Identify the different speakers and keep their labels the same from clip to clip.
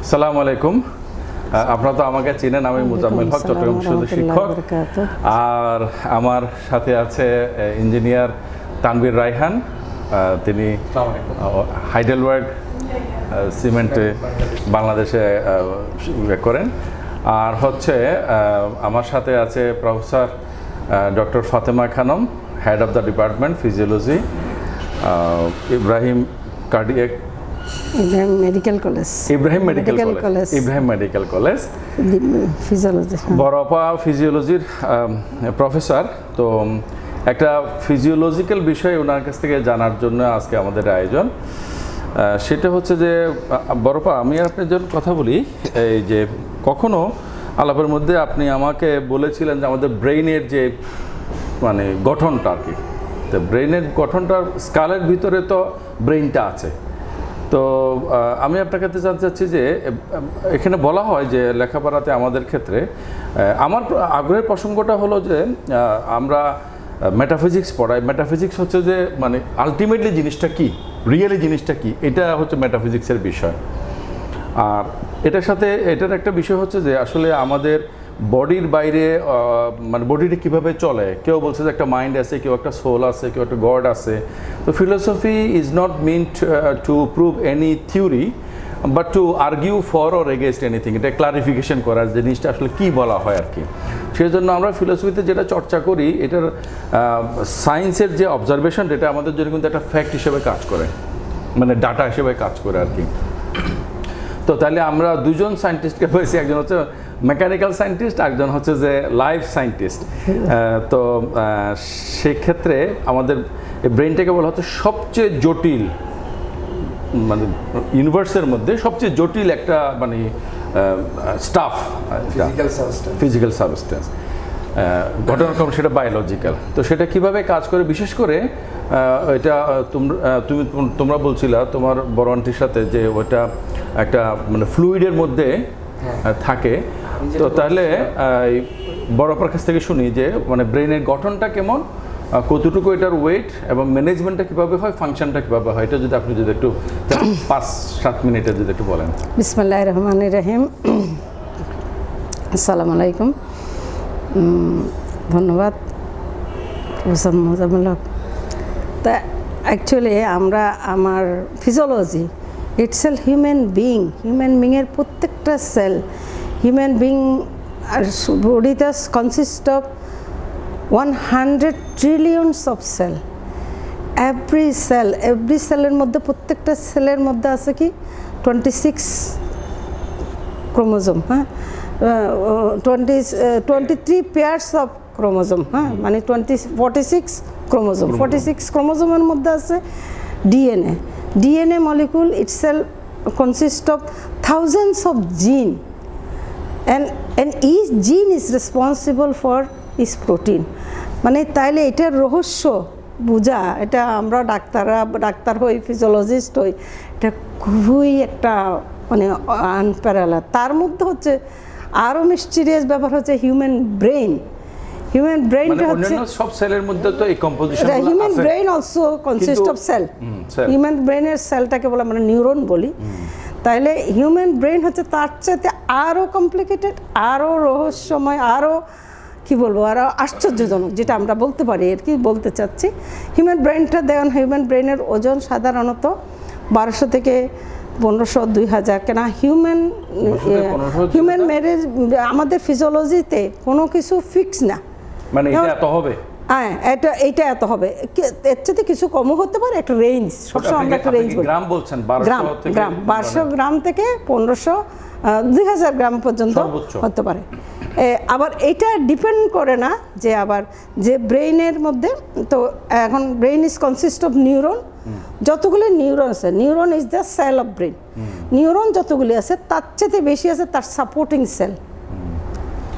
Speaker 1: আসসালামু আলাইকুম। আপনারা তো আমাকে চিনেন, আমি মুজাম্মেল হক, চট্টগ্রাম বিশ্ববিদ্যালয়ের শিক্ষক। আর আমার সাথে আছে ইঞ্জিনিয়ার তানভীর রায়হান, তিনি হাইডেলবার্গ সিমেন্টে বাংলাদেশে করেন। আর হচ্ছে আমার সাথে আছে professor doctor Fatema Khanam, head of the department physiology, Ibrahim medical college physiology, বড়পা ফিজিওলজির প্রফেসর। তো একটা ফিজিওলজিক্যাল বিষয় ওনার কাছ থেকে জানার জন্য আজকে আমাদের আয়োজন। সেটা হচ্ছে যে বড়পা, আমি আপনার জন্য কথা বলি, এই যে কখনো আলাপের মধ্যে আপনি আমাকে বলেছিলেন যে আমাদের ব্রেইনের যে মানে গঠনটা আর কি, তো ব্রেইনের গঠনটার স্কালের ভিতরে তো ব্রেইনটা আছে। তো আমি আপনার কাছে জানতে চাচ্ছি যে এখানে বলা হয় যে লেখাপড়াতে আমাদের ক্ষেত্রে আমার আগ্রহের প্রসঙ্গটা হলো যে আমরা মেটাফিজিক্স পড়াই। মেটাফিজিক্স হচ্ছে যে মানে আলটিমেটলি জিনিসটা কি, রিয়েলি জিনিসটা কি, এটা হচ্ছে মেটাফিজিক্সের বিষয়। আর এটার সাথে এটার একটা বিষয় হচ্ছে যে আসলে আমাদের বডির বাইরে মানে বডিটা কীভাবে চলে। কেউ বলছে যে একটা মাইন্ড আছে, কেউ একটা সোল আছে, কেউ একটা গড আছে। তো philosophy is not mint to prove any theory but two argue for or against anything. এটা ক্লারিফিকেশন করার জিনিসটা আসলে কী বলা হয় আর কি। সেই জন্য আমরা ফিলোসফিতে যেটা চর্চা করি, এটার সায়েন্সের যে অবজারভেশন, এটা আমাদের জন্য কিন্তু একটা ফ্যাক্ট হিসেবে কাজ করে, মানে ডাটা হিসেবে কাজ করে আর কি। তো তাহলে আমরা দুজন সায়েন্টিস্টকে পেয়েছি, একজন হচ্ছে মেকানিক্যাল সায়েন্টিস্ট, একজন হচ্ছে যে লাইফ সায়েন্টিস্ট। তো সেক্ষেত্রে আমাদের ব্রেনটাকে বলা হচ্ছে সবচেয়ে জটিল, মানে ইউনিভার্সের মধ্যে সবচেয়ে জটিল একটা মানে স্টাফ, ফিজিক্যাল সাবস্টেন্স। ঘটনাক্রম সেটা বায়োলজিক্যাল। তো সেটা কিভাবে কাজ করে, বিশেষ করে এটা তোমরা বলছিলা তোমার বড় আন্টির সাথে যে ওটা একটা মানে ফ্লুইডের মধ্যে থাকে। তো তাহলে বড়পার কাছ থেকে শুনি যে মানে ব্রেনের গঠনটা কেমন, কতটুকু এটার ওয়েট এবং ম্যানেজমেন্টটা কীভাবে হয়, ফাংশনটা কীভাবে হয়, এটা যদি আপনি যদি একটু 5-7 মিনিটে যদি একটু বলেন।
Speaker 2: বিসমিল্লাহির রহমানির রহিম। আসসালামু আলাইকুম। ধন্যবাদ প্রফেসর মুজাম্মেল হক। তা অ্যাকচুয়ালি আমার ফিজিওলজি ইটসেলফ হিউম্যান বিংয়ের প্রত্যেকটা সেল হিউম্যান বিং আর বডিটা consist of 100 trillions of cell. Every সেলের মধ্যে, প্রত্যেকটা সেলের মধ্যে আছে কি 26 ক্রোমোজোম, হ্যাঁ, 23 পেয়ার্স অফ ক্রোমোজোম, হ্যাঁ, মানে 46 ক্রোমোজোম। 46 ক্রোমোজোমের মধ্যে আছে DNA molecule itself consist of thousands of জিন and each gene is responsible for its protein. মানে তাইলে এটার রহস্য বোঝা, এটা আমরা ডাক্তার হই, ফিজিওলজিস্ট হই, এটা খুবই একটা মানে আনপ্যারালাল। তার মধ্যে হচ্ছে আরও মিস্টিরিয়াস ব্যাপার হচ্ছে হিউম্যান ব্রেইনটা হচ্ছে
Speaker 1: সব সেলের মধ্যে তো এই কম্পোজিশন আছে।
Speaker 2: Human brain also consist of cell. Human ব্রেইনের সেলটাকে বলে আমরা নিউরন বলি। তাইলে হিউম্যান ব্রেইন হচ্ছে তার চাইতে আরও কমপ্লিকেটেড, আরও রহস্যময়, আরও কী বলবো, আরও আশ্চর্যজনক, যেটা আমরা বলতে পারি আর কি বলতে চাচ্ছি। হিউম্যান ব্রেইনের ওজন সাধারণত 1200 থেকে 1500, 2000। কেন হিউম্যান ম্যারেজ আমাদের ফিজিওলজিতে কোনো কিছু ফিক্স না,
Speaker 1: মানে এটা এত হবে,
Speaker 2: হ্যাঁ, এইটা এত হবে, এর চেয়ে কিছু কমও হতে পারে, একটা রেঞ্জ। সবসময় আমরা একটা রেঞ্জ বলি।
Speaker 1: গ্রাম বলছেন,
Speaker 2: 1200 গ্রাম থেকে 1500, 2000 গ্রাম পর্যন্ত হতে পারে। আবার এটা ডিপেন্ড করে না যে আবার যে ব্রেইনের মধ্যে, তো এখন brain is consist of neuron. যতগুলি নিউরন আছে, neuron is the cell of brain. Neuron যতগুলি আছে তার চেয়ে বেশি আছে তার সাপোর্টিং সেল,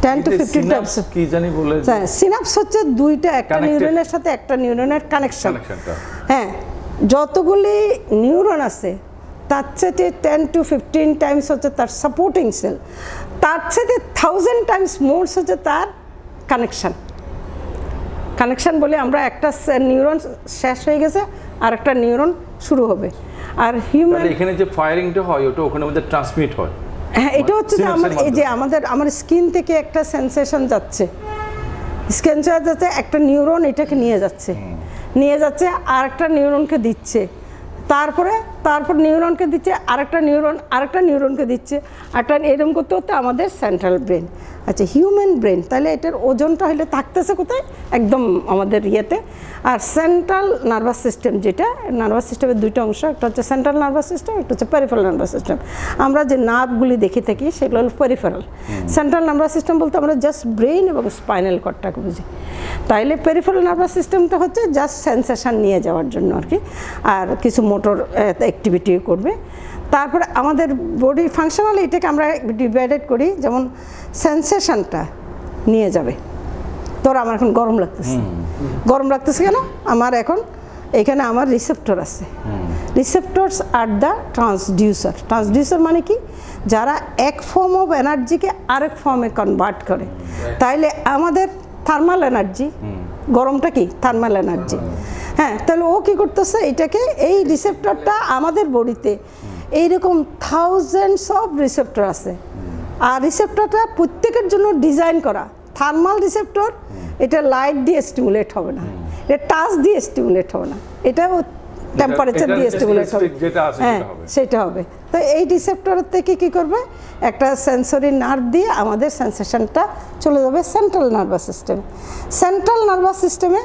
Speaker 2: 10 to 15 টাইমস।
Speaker 1: কি জানি বলে
Speaker 2: সিনাপস হচ্ছে দুইটা, একটা নিউরনের সাথে একটা নিউরনের কানেকশন। হ্যাঁ, যতগুলি নিউরন আছে তার চেয়ে 10 to 15 টাইমস হচ্ছে তার সাপোর্টিং সেল, তার চেয়ে 1000 টাইমস মোর হচ্ছে তার কানেকশন বলে আমরা একটা নিউরন শেষ হয়ে গেছে আর একটা নিউরন শুরু হবে। আর হিউম্যান
Speaker 1: এখানে যে ফায়ারিংটা হয় ওটা ওখানে মধ্যে ট্রান্সমিট হয়,
Speaker 2: হ্যাঁ, এটা হচ্ছে যে আমার স্কিন থেকে একটা সেন্সেশন যাচ্ছে, স্কিন যাচ্ছে, একটা নিউরন এটাকে নিয়ে যাচ্ছে আর একটা নিউরনকে দিচ্ছে, তারপর নিউরনকে দিচ্ছে আরেকটা নিউরনকে দিচ্ছে, এরকম করতে করতে আমাদের সেন্ট্রাল ব্রেন। আচ্ছা, হিউম্যান ব্রেন তাহলে এটার ওজনটা হলে থাকতেছে কোথায়? একদম আমাদের ইয়েতে। আর সেন্ট্রাল নার্ভাস সিস্টেম, যেটা নার্ভাস সিস্টেমের দুইটা অংশ, একটা হচ্ছে সেন্ট্রাল নার্ভাস সিস্টেম, একটা হচ্ছে পেরিফেরাল নার্ভাস সিস্টেম। আমরা যে নার্ভগুলি দেখে থাকি সেগুলো হলো পেরিফেরাল। সেন্ট্রাল নার্ভাস সিস্টেম বলতে আমরা জাস্ট ব্রেন এবং স্পাইনাল কর্ডটাকে বুঝি। তাইলে পেরিফেরাল নার্ভাস সিস্টেমটা হচ্ছে জাস্ট সেন্সেশন নিয়ে যাওয়ার জন্য আর কি, আর কিছু মোটর অ্যাক্টিভিটি করবে। তারপরে আমাদের বডি ফাংশনালি এটাকে আমরা ডিভাইডেড করি, যেমন সেন্সেশনটা নিয়ে যাবে। আমার এখন গরম লাগতেছে কেন? আমার এখন এখানে আমার রিসেপ্টর আছে। রিসেপ্টরস আর দ্য ট্রান্সডিউসার মানে কি? যারা এক ফর্ম অফ এনার্জিকে আরেক ফর্মে কনভার্ট করে। তাইলে আমাদের থার্মাল এনার্জি, গরমটা কি? Thermal energy. হ্যাঁ, তাহলে ও কী করতেছে? এটাকে, এই রিসেপ্টরটা আমাদের বডিতে এইরকম থাউজেন্ডস অফ রিসেপ্টর আছে, আর রিসেপ্টরটা প্রত্যেকের জন্য ডিজাইন করা। থার্মাল রিসেপ্টর, এটা লাইট দিয়ে স্টিমুলেট হবে না, এটা টাচ দিয়ে স্টিমুলেট হবে না, এটা টেম্পারেচার দিয়ে স্টিমুলেট হবে, হ্যাঁ সেটা হবে। তো এই রিসেপ্টরের থেকে কী করবে? একটা সেন্সরি নার্ভ দিয়ে আমাদের সেন্সেশনটা চলে যাবে সেন্ট্রাল নার্ভাস সিস্টেমে।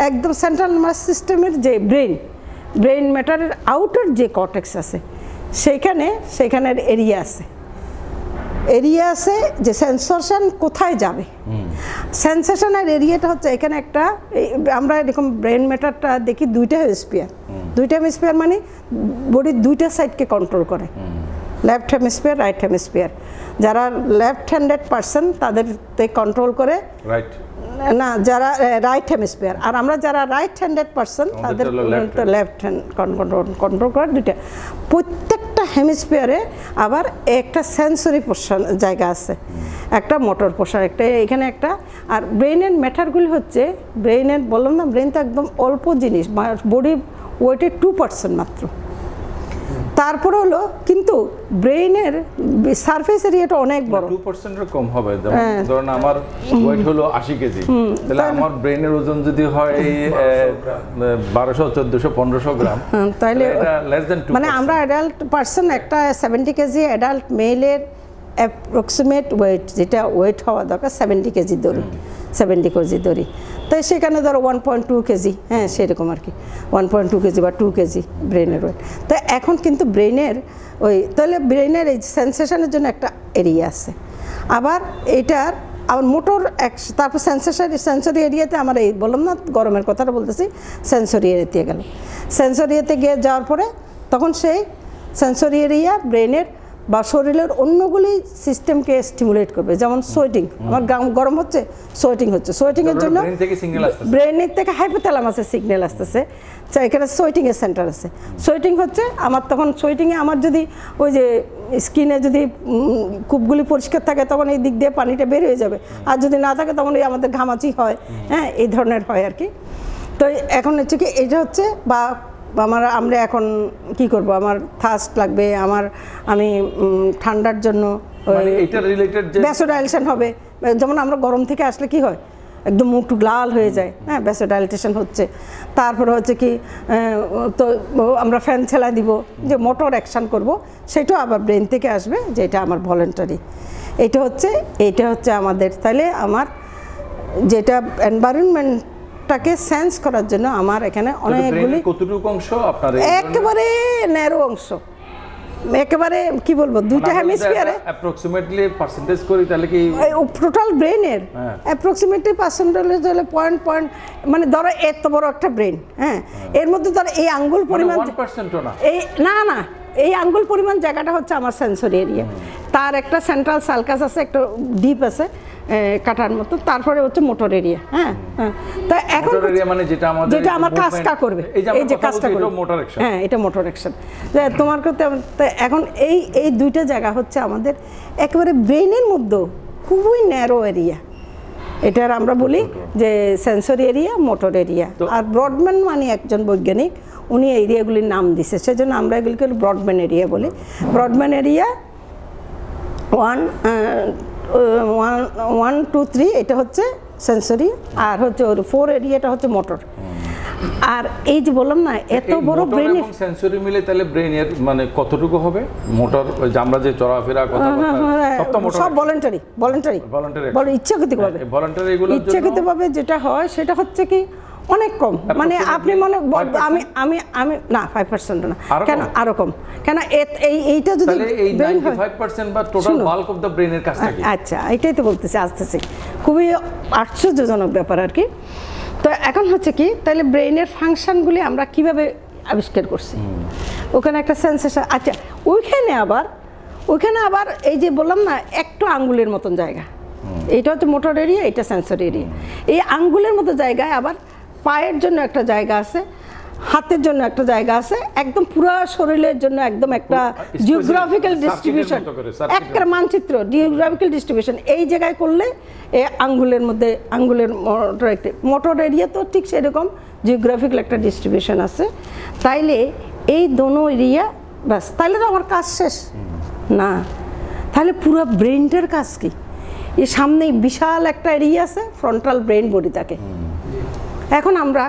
Speaker 2: একদম সেন্ট্রাল নার্ভাস সিস্টেমের যে ব্রেন ম্যাটারের আউটার যে কর্টেক্স আছে, সেইখানের এরিয়া আছে যে সেন্সেশন কোথায় যাবে। সেন্সেশনের এরিয়াটা হচ্ছে এখানে একটা, আমরা এরকম ব্রেন ম্যাটারটা দেখি দুইটা হেমিস্ফিয়ার মানে বডির দুইটা সাইডকে কন্ট্রোল করে, লেফট হেমিস্ফিয়ার, রাইট হেমিস্ফিয়ার। যারা লেফট হ্যান্ডেড পারসন তাদেরকে কন্ট্রোল করে না, যারা রাইট হেমিস্ফিয়ার, আর আমরা যারা রাইট হ্যান্ডেড পারসন তাদের লেফট হ্যান্ড কন্ট্রোল করে দুইটা। প্রত্যেকটা হেমিস্ফিয়ারে আবার একটা সেন্সরি পোর্শন জায়গা আছে, একটা মোটর পোর্শন, একটা এখানে একটা। আর ব্রেইনের ম্যাটারগুলি হচ্ছে, ব্রেইনের বললাম না, ব্রেন তো একদম অল্প জিনিস, বডি ওয়েটের 2% মাত্র। তারপরে হলো কিন্তু ব্রেইনের সারফেস এরিয়াটা অনেক বড়,
Speaker 1: 2% কম হবে। ধরুন আমার ওয়েট হলো 80 কেজি, তাহলে আমার ব্রেইনের ওজন যদি হয় 1200, 1400, 1500 গ্রাম, তাহলে এটা লেস দ্যান 2%।
Speaker 2: মানে আমরা অ্যাডাল্ট পারসন, একটা 70 কেজি অ্যাডাল্ট মেলের অ্যাপ্রক্সিমেট ওয়েট, যেটা ওয়েট হওয়া দরকার 70 কেজি ধরি, তাই সেখানে ধরো 1.2 কেজি, হ্যাঁ সেরকম আর কি, 1.2 কেজি বা 2 কেজি ব্রেনের ওয়েট। তো এখন কিন্তু ব্রেনের তাহলে ব্রেনের এই সেন্সেশনের জন্য একটা এরিয়া আছে। আবার মোটর তারপর সেন্সরি এরিয়াতে আমার এই বললাম না, গরমের কথাটা বলতেছি, সেন্সরি এরিয়াতে গেল। সেন্সরি এরিয়াতে গিয়ে যাওয়ার পরে তখন সেই সেন্সরি এরিয়া ব্রেনের বা শরীরের অন্যগুলি সিস্টেমকে স্টিমুলেট করবে। যেমন সোয়েটিং, আমার গরম হচ্ছে, সোয়েটিংয়ের জন্য ব্রেনের থেকে হাইপোথ্যালামাসের সিগন্যাল আসতেছে, এখানে সোয়েটিংয়ের সেন্টার আছে। সোয়েটিং হচ্ছে আমার, তখন সোয়েটিংয়ে আমার যদি ওই যে স্কিনে যদি কূপগুলি পরিষ্কার থাকে তখন এই দিক দিয়ে পানিটা বের হয়ে যাবে, আর যদি না থাকে তখন এই আমাদের ঘামাচি হয়, হ্যাঁ এই ধরনের হয় আর কি। তো এখন হচ্ছে কি, এটা হচ্ছে বা আমরা এখন কি করব, আমার থার্স্ট লাগবে, আমি ঠান্ডার জন্য ভ্যাসোডাইলেশন হবে। যেমন আমরা গরম থেকে আসলে কি হয়, একদম মুখ লাল হয়ে যায়, হ্যাঁ ভ্যাসোডাইলেশন হচ্ছে। তারপরে হচ্ছে কি, তো আমরা ফ্যান ছেলা দিব, যে মোটর অ্যাকশান করব, সেটাও আবার ব্রেন থেকে আসবে, যে এটা আমার ভলেন্টারি। এটা হচ্ছে আমাদের, তাহলে আমার যেটা এনভায়রনমেন্ট টাকে সেন্স করার জন্য আমার এখানে অনেকগুলি,
Speaker 1: কতটুকু অংশ আপনার
Speaker 2: একেবারে ন্যারো অংশ, একেবারে কি বলবো, দুইটা হেমিস্ফিয়ারে
Speaker 1: অ্যাপ্রক্সিমেটলি পার্সেন্টেজ করি, তাহলে কি
Speaker 2: টোটাল ব্রেনের অ্যাপ্রক্সিমেটলি পার্সেন্টেজ হলে পয়েন্ট, মানে ধরো এত বড় একটা ব্রেন, হ্যাঁ এর মধ্যে ধরো এই আঙ্গুল পরিমাণ,
Speaker 1: 1%ও না,
Speaker 2: এই না এই আঙ্গুল পরিমাণ জায়গাটা হচ্ছে আমার সেন্সরি এরিয়া। তার একটা সেন্ট্রাল সালকাস আছে, একটা ডিপ আছে কাটার মতো, তারপরে হচ্ছে মোটর এরিয়া। হ্যাঁ, তা এখন
Speaker 1: মানে যেটা
Speaker 2: আমার কাজটা করবে, এই যে কাজটা করবে, হ্যাঁ এটা মোটর অ্যাকশন। তোমার করতে এখন এই দুইটা জায়গা হচ্ছে আমাদের একেবারে ব্রেনের মধ্যে খুবই ন্যারো এরিয়া। এটার আমরা বলি যে সেন্সরি এরিয়া, মোটর এরিয়া। আর ব্রডম্যান মানে একজন বৈজ্ঞানিক, উনি এই এরিয়াগুলির নাম দিছে, সেজন্য আমরা এগুলিকে ব্রডম্যান এরিয়া বলি। ব্রডম্যান এরিয়া 1 2 3 এটা হচ্ছে সেন্সরি, আর হচ্ছে ওর 4 এরিয়াটা হচ্ছে মোটর। আর এই যে বললাম না এত বড় ব্রেন
Speaker 1: এবং সেন্সরি মিলে তাহলে ব্রেনের মানে কতটুকু হবে মোটর, যে আমরা যে চলাফেরা
Speaker 2: সব ভলান্টারি বড় ইচ্ছাকৃতভাবে ইচ্ছাকৃতভাবে যেটা হয় সেটা হচ্ছে কি অনেক কম, মানে আপনি মনে আমি আমি আমি না 5% না, কেন আরো কম, কেন এইটা যদি
Speaker 1: 95% বা টোটাল বাল্ক অফ দ্য ব্রেনের কাজটা কি?
Speaker 2: আচ্ছা এটাই তো বলতেছি, আসতেছি খুবই আশ্চর্যজনক ব্যাপার আর কি। তো এখন হচ্ছে কি তাহলে ব্রেইনের ফাংশনগুলি আমরা কিভাবে আবিষ্কার করছি, ওখানে একটা সেন্সেশন। আচ্ছা ওইখানে আবার এই যে বললাম না একটু আঙ্গুলের মতন জায়গা, এটা হচ্ছে মোটর এরিয়া, এটা সেন্সরি এরিয়া। এই আঙ্গুলের মতো জায়গায় আবার পায়ের জন্য একটা জায়গা আছে, হাতের জন্য একটা জায়গা আছে, একদম পুরো শরীরের জন্য একদম একটা জিওগ্রাফিক্যাল ডিস্ট্রিবিউশন, একটা মানচিত্র জিওগ্রাফিক্যাল ডিস্ট্রিবিউশন এই জায়গায় করলে আঙ্গুলের মধ্যে আঙ্গুলের মোটর এরিয়া তো ঠিক সেরকম জিওগ্রাফিক্যাল একটা ডিস্ট্রিবিউশন আছে। তাইলে এই দোনো এরিয়া ব্যাস, তাহলে তো আমার কাজ শেষ না। তাহলে পুরো ব্রেনটার কাজ কি? এর সামনেই বিশাল একটা এরিয়া আছে, ফ্রন্টাল ব্রেন বডি থাকে। এখন আমরা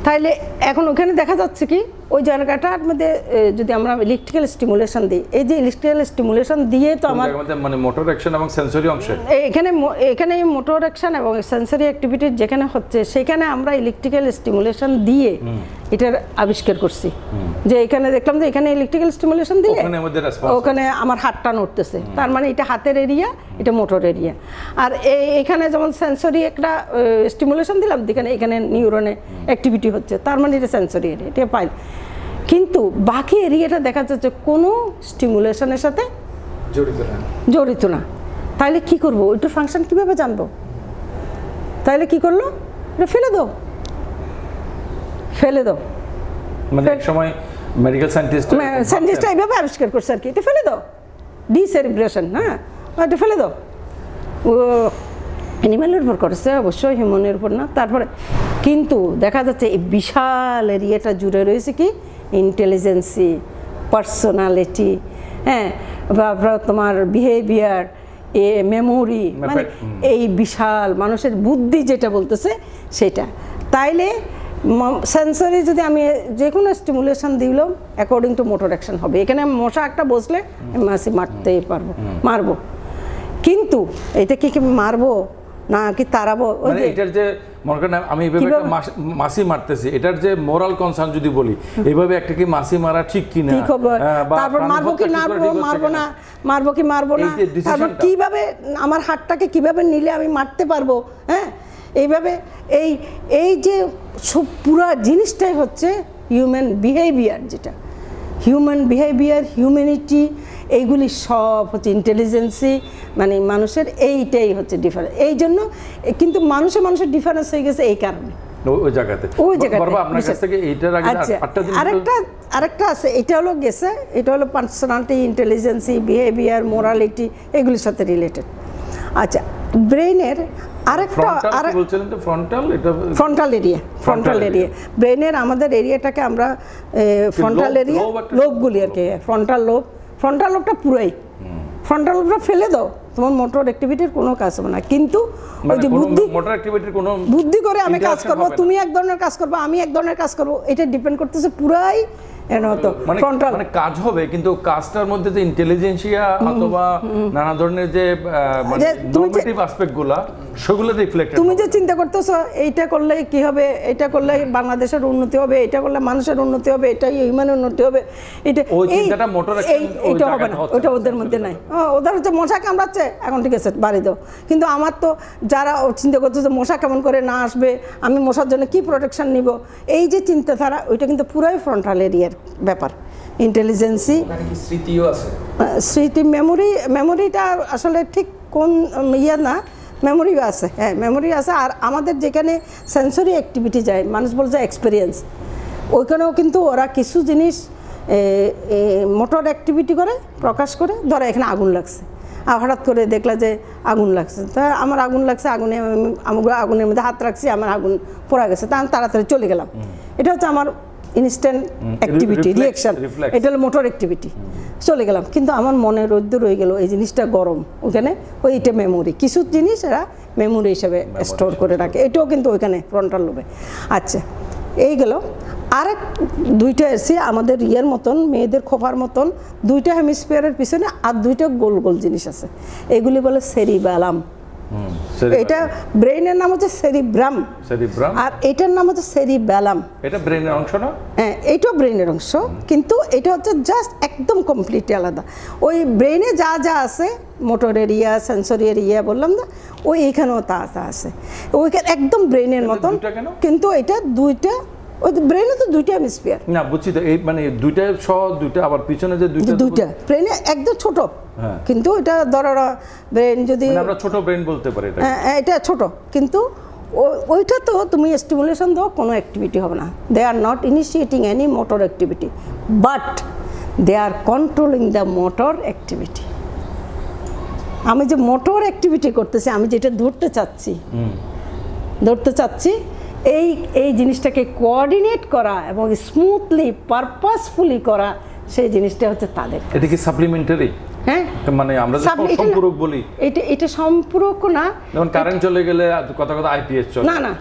Speaker 2: তাইলে এখন ওখানে দেখা যাচ্ছে কি ওই জায়গাটার মধ্যে যদি আমরা ইলেকট্রিক্যাল স্টিমুলেশন দিই, এই যে ইলেকট্রিক্যাল স্টিমুলেশন দিয়ে তো আমার
Speaker 1: মানে মোটর অ্যাকশন এবং সেন্সরি অংশে
Speaker 2: এখানে মোটর অ্যাকশন এবং সেন্সরি অ্যাক্টিভিটি যেখানে হচ্ছে সেখানে আমরা ইলেকট্রিক্যাল স্টিমুলেশন দিয়ে এটার আবিষ্কার করছি। যে এখানে দেখলাম যে এখানে ইলেকট্রিক্যাল স্টিমুলেশন দিলে ওখানে আমার হাতটা নড়তেছে, তার মানে এটা হাতের এরিয়া, এটা মোটর এরিয়া। আর এখানে যেমন সেন্সরি একটা স্টিমুলেশন দিলাম, এখানে নিউরনে অ্যাক্টিভিটি হচ্ছে, তার মানে এটা সেন্সরি এরিয়া, এটা পাই। কিন্তু বাকি এরিয়াটা দেখা যাচ্ছে কোনো স্টিমুলেশনের সাথে জড়িত না। তাহলে কি করব, ওইটার ফাংশন কিভাবে জানবো? তাহলে কি করলো, এটা ফেলে দাও।
Speaker 1: মানে এক সময় মেডিকেল সায়েন্টিস্ট
Speaker 2: এইভাবে আবিষ্কার করছে আর কি, এটা ফেলে দাও, ডিসেরিব্রেশন, হ্যাঁ এটা ফেলে দাও। ও অ্যানিম্যালের উপর করেছে অবশ্যই, হিউম্যানের উপর না। তারপরে কিন্তু দেখা যাচ্ছে এই বিশাল এরিয়াটা জুড়ে রয়েছে কি ইন্টেলিজেন্সি, পার্সোনালিটি, হ্যাঁ, বা তোমার বিহেভিয়ার, মেমোরি, মানে এই বিশাল মানুষের বুদ্ধি যেটা বলতেছে সেটা। তাইলে সেন্সরি যদি আমি যে কোনো স্টিমুলেশন দিলাম অ্যাকর্ডিং টু মোটর অ্যাকশন হবে। এখানে মশা একটা বসলে মাছি মারতেই মারবো, কিন্তু এটা কি মারবো না কি তাড়াবো?
Speaker 1: মানে এটার যে মনে করেন আমি এইভাবে একটা মাছি মারতেছি, এটার যে মোরাল কনসার্ন যদি বলি, এইভাবে একটা কি মাছি মারা ঠিক কি না,
Speaker 2: তারপর মারবো কি মারবো না, তারপর কিভাবে আমার হাতটাকে কিভাবে নিলে আমি মারতে পারবো, হ্যাঁ এইভাবে এই যে সব পুরো জিনিসটাই হচ্ছে হিউম্যান বিহেভিয়ার, যেটা হিউম্যান বিহেভিয়ার, হিউম্যানিটি, এইগুলি সব হচ্ছে ইন্টেলিজেন্সি, মানে মানুষের এইটাই হচ্ছে ডিফারেন্স। এই জন্য কিন্তু মানুষের ডিফারেন্স হয়ে গেছে এই কারণে ওই জায়গাতে। আরেকটা আছে, এটা হলো গেছে, এটা হলো পার্সোনালিটি, ইন্টেলিজেন্সি, বিহেভিয়ার, মোরালিটি, এগুলির সাথে রিলেটেড। আচ্ছা, ব্রেইনের ফ্রন্টাল এরিয়া ব্রেনের আমাদের এরিয়াটাকে আমরা ফ্রন্টাল এরিয়া, লোবগুলি আর কি, ফ্রন্টাল লোবটা পুরাই, ফ্রন্টাল লোবটা ফেলে দাও, তোমার মোটর অ্যাক্টিভিটির কোনো কাজ হবে না। কিন্তু ওই যে বুদ্ধি করে আমি কাজ করবো, তুমি এক ধরনের কাজ করবো, আমি এক ধরনের কাজ করবো, এটা ডিপেন্ড করতেছে পুরাই
Speaker 1: মানে কাজ হবে, কিন্তু কাজটার মধ্যে যে ইন্টেলিজেন্সিয়া অথবা নানা ধরনের যে নরমেটিভ অ্যাসপেক্টগুলো সেগুলো রিফ্লেক্ট।
Speaker 2: তুমি যে চিন্তা করতেছো এইটা করলে কি হবে, এটা করলে বাংলাদেশের উন্নতি হবে, এটা করলে মানুষের উন্নতি হবে, এটাই হিউম্যানের উন্নতি হবে, এটা
Speaker 1: ওই চিন্তাটা মোটর
Speaker 2: এটা হবে না, ওটা ওদের মধ্যে নাই। ওদের হচ্ছে মশা কামড়াচ্ছে, এখন ঠিক আছে বাড়ি দাও। কিন্তু আমার তো যারা চিন্তা করতেছে মশা কেমন করে না আসবে, আমি মশার জন্য কি প্রোটেকশন নিব, এই যে চিন্তাধারা, ওইটা কিন্তু পুরাই ফ্রন্টাল এরিয়ার ব্যাপার। ইন্টেলিজেন্সি, স্মৃতি, মেমোরিটা আসলে ঠিক কোন না, মেমোরিও আছে, হ্যাঁ মেমোরি আছে। আর আমাদের যেখানে সেন্সরি অ্যাক্টিভিটি যায়, মানুষ বলছে এক্সপিরিয়েন্স, ওইখানেও কিন্তু ওরা কিছু জিনিস মোটর অ্যাক্টিভিটি করে প্রকাশ করে। ধরো এখানে আগুন লাগছে, আর হঠাৎ করে দেখলা যে আগুন লাগছে, তা আমার আগুন লাগছে, আগুনের মধ্যে হাত রাখছি, আমার আগুন পোড়া গেছে, তা আমি তাড়াতাড়ি চলে গেলাম। এটা হচ্ছে আমার ইনস্ট্যান্ট অ্যাক্টিভিটি, রিঅ্যাকশন, এটা হলো মোটর অ্যাক্টিভিটি। চলে গেলাম, কিন্তু আমার মনে রয়ে গেল এই জিনিসটা গরম, ওখানে ওইটা মেমোরি, কিছু জিনিস এরা মেমোরি হিসেবে স্টোর করে রাখে, এটাও কিন্তু ওইখানে ফ্রন্টাল লোবে। আচ্ছা, এই গেল। আরেক দুইটা এসে আমাদের ইয়ের মতন, মেয়েদের খোপার মতন দুইটা হেমিস্ফিয়ারের পিছনে আর দুইটা গোল গোল জিনিস আছে, এগুলি বলে সেরিবেলাম। এটা ব্রেইনের নাম হচ্ছে সেরিব্রাম, আর এটার নাম হচ্ছে সেরিবেলাম।
Speaker 1: এটা ব্রেইনের অংশ না? হ্যাঁ,
Speaker 2: এইটাও ব্রেইনের অংশ, কিন্তু এটা হচ্ছে জাস্ট একদম কমপ্লিটলি আলাদা। ওই ব্রেইনে যা যা আছে, মোটর এরিয়া, সেন্সরি এরিয়া বললাম না, ওই এইখানেও তা আছে, ওইখানে একদম ব্রেইনের মতন, কিন্তু এটা দুইটা, ওই ব্রেইনে তো দুইটা হেমিস্ফিয়ার
Speaker 1: না, বুঝছি তো, এই মানে দুইটা সহ দুইটা, আবার পিছনে যে
Speaker 2: দুইটা ব্রেইনে একদম ছোট, কিন্তু এটা ধরো ব্রেন যদি
Speaker 1: আমরা ছোট ব্রেন বলতে পারি,
Speaker 2: এটা ছোট, কিন্তু ওইটা তো তুমি স্টিমুলেশন দাও, কোনো অ্যাক্টিভিটি হবে না। They are not initiating any motor activity, but they are controlling the motor activity. আমি যে মোটর অ্যাক্টিভিটি করতেছি, আমি যেটা ধরতে চাচ্ছি, এই জিনিসটাকে কোঅর্ডিনেট করা এবং স্মুথলি পারপাসফুলি করা, সেই জিনিসটা হচ্ছে তাদের।
Speaker 1: এটা কি সাপ্লিমেন্টারি?
Speaker 2: হ্যাঁ,
Speaker 1: মানে আমরা যে সম্পূরক বলি,
Speaker 2: এটা সম্পূরক না।
Speaker 1: যেমন কারেন্ট চলে গেলে কথা আইপিএস চলে,
Speaker 2: না,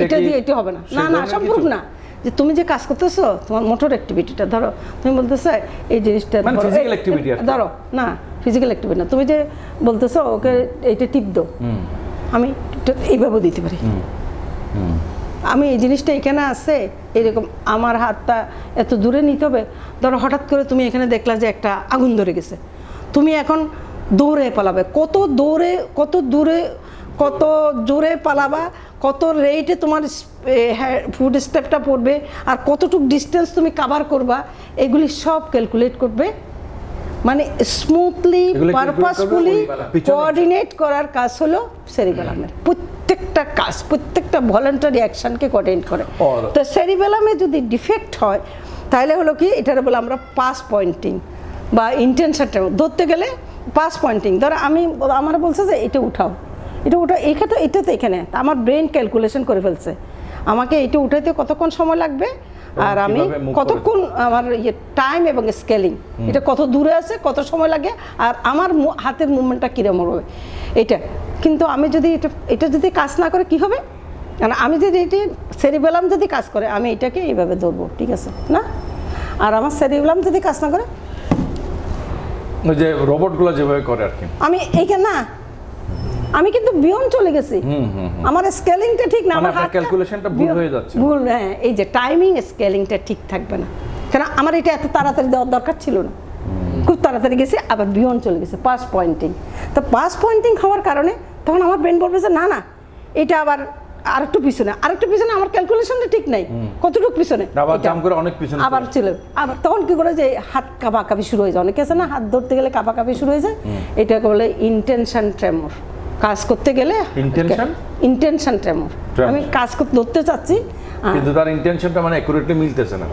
Speaker 2: এটা দিয়ে এটা হবে না, না সম্পূরক না। যে তুমি যে কাজ করতেছো, তোমার মোটর অ্যাক্টিভিটিটা ধরো, তুমি বলতেছো এই জিনিসটা
Speaker 1: ফিজিক্যাল অ্যাক্টিভিটি
Speaker 2: ধরো, না ফিজিক্যাল অ্যাক্টিভিটি না, তুমি যে বলতেছো ওকে এইটা টিপ দাও, আমি এইভাবে দিতে পারি। আমি এই জিনিসটা এখানে আছে, এরকম আমার হাতটা এত দূরে নিতে হবে। ধরো হঠাৎ করে তুমি এখানে দেখলা যে একটা আগুন ধরে গেছে, তুমি এখন দৌড়ে পালাবে, কত জোরে পালাবা, কত রেটে তোমার ফুড স্টেপটা পড়বে, আর কতটুকু ডিস্টেন্স তুমি কাভার করবা, এগুলি সব ক্যালকুলেট করবে। মানে স্মুথলি পারপাসফুলি কোঅর্ডিনেট করার কাজ হলো সেরিবেলামের। প্রত্যেকটা কাজ, প্রত্যেকটা ভলান্টারি অ্যাকশনকে কোঅর্ডিনেট করে। তো সেরিবেলামে যদি ডিফেক্ট হয়, তাহলে হলো কি, এটার বলে আমরা পাস পয়েন্টিং বা ইন্টেনশনটা ধরতে গেলে পাস পয়েন্টিং। ধরো আমার বলছে যে এটা উঠাও, এটা তো এখানে আমার ব্রেন ক্যালকুলেশন করে ফেলছে, আমাকে এটা উঠাইতে কতক্ষণ সময় লাগবে, আর আমি কতক্ষণ আমার টাইম এবং স্কেলিং, এটা কত দূরে আছে, কত সময় লাগে, আর আমার হাতের মুভমেন্টটা কীরকম হবে এটা। কিন্তু আমি যদি এটা যদি কাজ না করে কি হবে, কারণ আমি যদি এটি সেরিবেলাম যদি কাজ করে, আমি এটাকে এইভাবে ধরবো, ঠিক আছে না? আর আমার সেরিবেলাম যদি কাজ না করে,
Speaker 1: যে রোবটগুলো যেভাবে করে আর কি,
Speaker 2: আমি এইখানে না, আমি কিন্তু বিয়ন্ড চলে গেছি, আমার স্কেলিংটা ঠিক না, আমার
Speaker 1: ক্যালকুলেশনটা ভুল হয়ে যাচ্ছে,
Speaker 2: ভুল। হ্যাঁ, এই যে টাইমিং স্কেলিংটা ঠিক থাকবে না, কারণ আমার এটা এত তাড়াতাড়ি দেওয়ার দরকার ছিল না, খুব তাড়াতাড়ি গেছে, আবার বিয়ন্ড চলে গেছে, পাস পয়েন্টিং। তো পাস পয়েন্টিং হওয়ার কারণে তখন আমার ব্রেন বলবে যে না, এটা আবার আরেকটু পিছনে, আমার ক্যালকুলেশনটা ঠিক নাই, কতটুকু পিছনে, আবার ছিল। আবার তখন কি করে, যে হাত কাঁপাকাঁপি শুরু হয়ে যায়, অনেকে আছে না হাত ধরতে গেলে কাঁপাকাঁপি শুরু হয়ে যায়, এটাকে বলে ইন্টেনশন ট্রেমর। কাজ করতে গেলে ইন্টেনশন ট্রেমর, আমি কাজ করতে ধরতে চাচ্ছি,
Speaker 1: কিন্তু তার ইন্টেনশনটা মানে অ্যাকুরেটলি মিলতেছে না।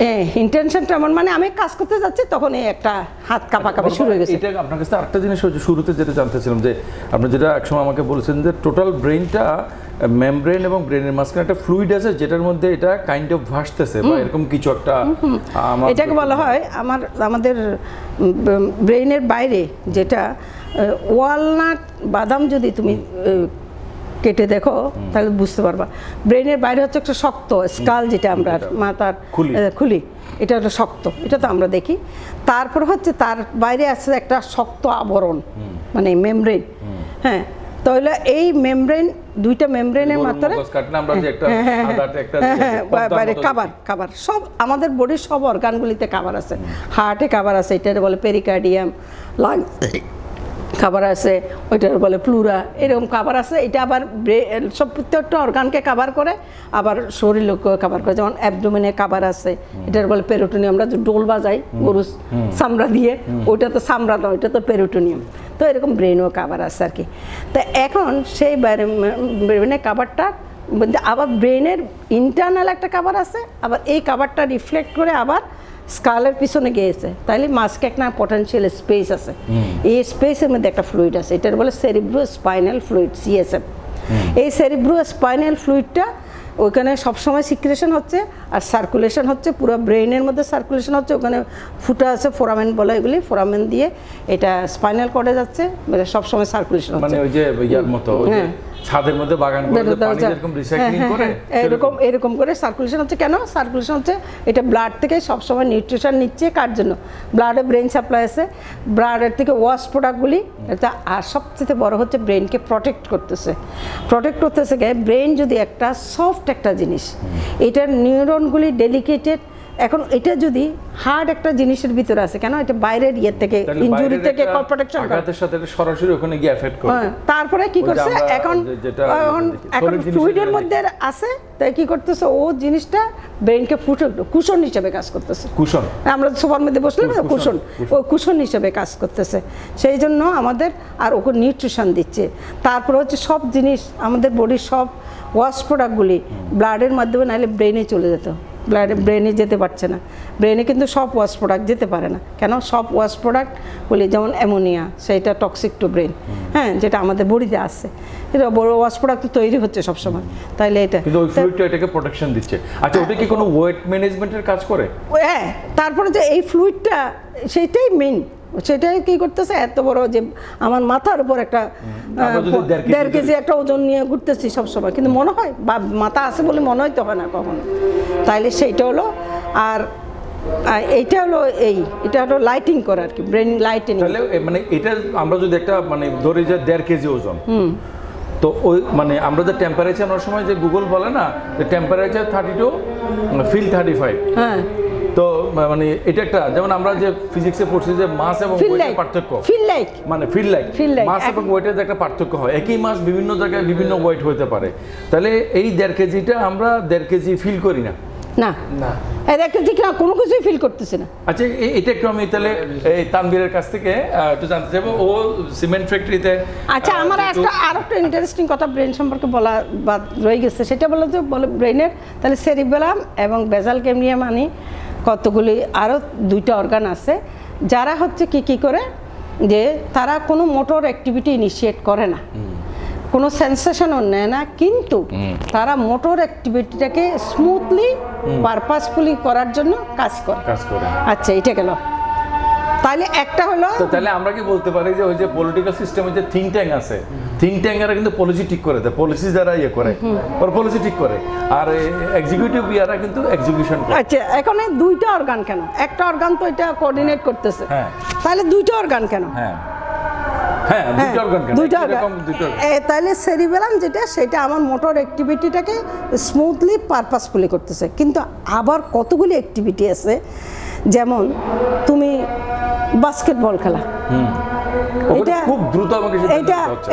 Speaker 2: ইন্টেনশন ট্রেমর মানে আমি কাজ করতে যাচ্ছি, তখন এই একটা হাত কাঁপাকাঁপি শুরু হয়ে গেছে।
Speaker 1: এটা আপনার কাছে আরেকটা জিনিস শুরুতে যেটা জানতেছিলাম, যে আপনি যেটা একসময় আমাকে বলেছেন যে টোটাল ব্রেইনটা, মেমব্রেন এবং ব্রেনের মাঝখানে একটা ফ্লুইড আছে, যেটার মধ্যে এটা কাইন্ড অফ ভাসতেছে বা এরকম কিছু একটা,
Speaker 2: এটাকে বলা হয় আমাদের ব্রেইনের বাইরে, যেটা ওয়ালনাট বাদাম যদি তুমি কেটে দেখো তাহলে বুঝতে পারবা, ব্রেনের বাইরে হচ্ছে একটা শক্ত স্কাল, যেটা আমরা মাথার খুলি, এটা একটা শক্ত, এটা তো আমরা দেখি। তারপর হচ্ছে তার বাইরে আছে একটা শক্ত আবরণ, মানে মেমব্রেন। হ্যাঁ, তাহলে এই মেমব্রেন, দুইটা মেমব্রেনের মাত্রায় বাইরে কাভার সব আমাদের বডির সব অর্গানগুলিতে কাভার আছে, হার্টে কাভার আছে, এটার বলে পেরিকার্ডিয়াম, লাং কাভার আছে, ওইটার বলে প্লুরা, এরকম কাভার আছে। এটা আবার সব প্রত্যেকটা অর্গানকে কাভার করে, আবার শরীরকে কাভার করে। যেমন অ্যাবডোমেনে কাভার আছে, এটার বলে পেরিটোনিয়াম। আমরা যে ডোল বাজাই গরু চামড়া দিয়ে, ওইটা তো চামড়া নয়, ওইটা তো পেরিটোনিয়াম। তো এরকম ব্রেনও কাভার আছে আর কি। তো এখন সেই ব্রেনের কাভারটা আবার ব্রেনের ইন্টারনাল একটা কাভার আছে, আবার এই কাভারটা রিফ্লেক্ট করে আবার স্কালের পিছনে গিয়েছে, তাইলে মাঝকে একটা পটেনশিয়াল স্পেস আছে, এই স্পেসের মধ্যে একটা ফ্লুইড আছে, এটার বলে সেরিব্রো স্পাইনাল ফ্লুইড, সিএসএফ। এই সেরিব্রো স্পাইনাল ফ্লুইডটা ওইখানে সবসময় সিক্রেশন হচ্ছে আর সার্কুলেশন হচ্ছে, পুরো ব্রেইনের মধ্যে সার্কুলেশন হচ্ছে। ওখানে ফুটা আছে, ফোরামেন বলে এগুলি, ফোরামেন দিয়ে এটা স্পাইনাল কর্ডে যাচ্ছে, সবসময় সার্কুলেশন হচ্ছে।
Speaker 1: মানে ওই যে ইয়ার মতো ওই যে ছাদের মধ্যে বাগান করে পানি যেরকম রিসাইক্লিং করে
Speaker 2: এরকম করে সার্কুলেশন হচ্ছে। কেন সার্কুলেশন হচ্ছে? এটা ব্লাড থেকে সবসময় নিউট্রিশন নিচ্ছে। কার জন্য? ব্লাডে ব্রেন সাপ্লাই আছে, ব্লাডের থেকে ওয়াস্ট প্রোডাক্টগুলি এটা, আর সবচেয়ে বড় হচ্ছে ব্রেনকে প্রটেক্ট করতেছে। ব্রেন যদি একটা সফট একটা জিনিস, এটার নিউরনগুলি ডেলিকেটেড। এখন এটা যদি হার্ড একটা জিনিসের ভিতরে আছে, কেন? এটা বাইরের ইয়ের থেকে, ইনজুরি থেকে প্রোটেকশন করে,
Speaker 1: আঘাতের সাথে সরাসরি ওখানে গিয়ে এফেক্ট করে।
Speaker 2: তারপরে কি করছে? এখন ফ্লুইডের মধ্যে আছে, তাই কি করতেছে? ও জিনিসটা ব্রেনকে কুশন হিসেবে কাজ করতেছে।
Speaker 1: কুশন,
Speaker 2: আমরা সোফার মধ্যে বসলে না, কুশন, ও কুশন হিসেবে কাজ করতেছে। সেই জন্য আমাদের আর ওকে নিউট্রিশন দিচ্ছে। তারপরে হচ্ছে সব জিনিস আমাদের বডির সব ওয়াশ প্রোডাক্টগুলি ব্লাডের মাধ্যমে, নাহলে ব্রেনে চলে যেত, ব্রেনে যেতে পারছে না। ব্রেনে কিন্তু সব ওয়াশ প্রোডাক্ট যেতে পারে না। কেন? সব ওয়াশ প্রোডাক্ট বলি, যেমন অ্যামোনিয়া, সেটা টক্সিক টু ব্রেন, হ্যাঁ, যেটা আমাদের বডিতে আসছে, এটা বড় ওয়াশ প্রোডাক্ট তৈরি হচ্ছে সবসময়। তাইলে এটা
Speaker 1: কিন্তু ওই ফ্লুইডটা এটাকে প্রোটেকশন দিচ্ছে। আচ্ছা, ওটা কি কোনো ওয়েট ম্যানেজমেন্টের কাজ করে?
Speaker 2: হ্যাঁ, তারপরে যে এই ফ্লুইডটা, সেটাই মেইন, সেটাই কি করতেছে? এত বড় যে আমার মাথার উপর একটা 1.5 কেজি একটা ওজন নিয়ে ঘুরতেছি সবসময়, কিন্তু মনে হয় বা মাথা আছে বলে মনে হয়তো হয় না কখনো। তাইলে সেইটা হলো। আর এইটা হলো এটা হলো লাইটিং করা আর কি, ব্রেন লাইটিং।
Speaker 1: তাহলে মানে এটা আমরা যদি একটা মানে ধরি যে 1.5 কেজি ওজন, তো ওই মানে আমরা যে টেম্পারেচার, অনেক সময় যে গুগল বলে না যে টেম্পারেচার 32 ফিল 35,
Speaker 2: হ্যাঁ,
Speaker 1: তো মানে এটা একটা, যেমন আমরা যে ফিজিক্সে পড়ছি যে মাস এবং ওয়েটের পার্থক্য, মানে ফিল লাইক মাস এবং ওয়েটের যে একটা পার্থক্য হয়। একই মাস বিভিন্ন জায়গায় বিভিন্ন ওয়েট হতে পারে। তাহলে এই 1.5 কেজিটা আমরা 1.5 কেজি ফিল করি না,
Speaker 2: না না, এই কেজি কোনো কিছুই ফিল করতেছি না।
Speaker 1: আচ্ছা, এটা একটু আমি তাহলে এই তানভীরের কাছ থেকে একটু জানতে চাইবো। ও সিমেন্ট ফ্যাক্টরিতে।
Speaker 2: আচ্ছা, আমার আরেকটা ইন্টারেস্টিং কথা ব্রেন সম্পর্কে বলা বাদ রয়ে গেছে, সেটা বলে যে ব্রেনের তাহলে সেরিবেলাম এবং বেসাল গ্যাংলিয়া, মানে কতগুলি আরও 2টা অর্গান আছে, যারা হচ্ছে কি করে যে তারা কোনো মোটর অ্যাক্টিভিটি ইনিশিয়েট করে না, কোনো সেন্সেশনও নেয় না, কিন্তু তারা মোটর অ্যাক্টিভিটিটাকে স্মুথলি পারপাসফুলি করার জন্য কাজ করে। আচ্ছা, এটা গেল। তাহলে একটা হলো,
Speaker 1: তাহলে আমরা কি বলতে পারি যে ওই যে পলিটিক্যাল সিস্টেমে যে থিঙ্ক ট্যাঙ্ক আছে, থিঙ্ক ট্যাঙ্কেরা কিন্তু পলিসি ঠিক করে দেয়, পলিসি যারা ইয়ে করে ওর পলিসি ঠিক করে, আর এক্সিকিউটিভ ইয়ারা কিন্তু এক্সিকিউশন করে।
Speaker 2: আচ্ছা, এখানে 2টা অর্গান কেন? একটা অর্গান তো এটা কোঅর্ডিনেট করতেছে, তাহলে 2টা অর্গান কেন? তাহলে সেরিবেলাম যেটা, সেটা আমার মোটর অ্যাক্টিভিটিটাকে স্মুথলি পারপাসফুলি করতেছে। কিন্তু আবার কতগুলি অ্যাক্টিভিটি আছে, যেমন তুমি বাস্কেটবল খেলা,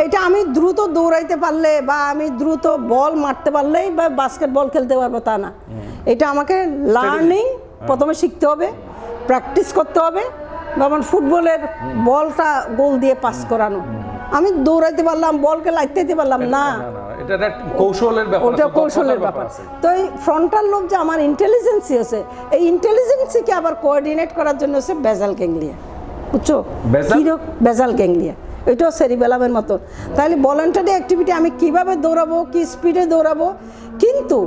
Speaker 2: এটা আমি দ্রুত দৌড়াইতে পারলে বা আমি দ্রুত বল মারতে পারলেই বা বাস্কেটবল খেলতে পারবো তা না। এটা আমাকে লার্নিং প্রথমে শিখতে হবে, প্র্যাকটিস করতে হবে। যেমন ফুটবলের বলটা গোল দিয়ে পাস করানো, আমি দৌড়াইতে পারলাম, বলকে লাগতে পারলাম না,
Speaker 1: এটা কৌশলের ব্যাপার,
Speaker 2: ওটা কৌশলের ব্যাপার। তো এই ফ্রন্টাল লোব যে আমার ইন্টেলিজেন্সি আছে, এই ইন্টেলিজেন্সিকে আবার কোঅর্ডিনেট করার জন্য হচ্ছে বেসাল গ্যাংলিয়া, বুঝছো? বেসাল গ্যাংলিয়া, এটাও সেরিবেলামের মতো। তাহলে ভলান্টারি অ্যাক্টিভিটি আমি কিভাবে দৌড়াবো, কি স্পিডে দৌড়াবো, কিন্তু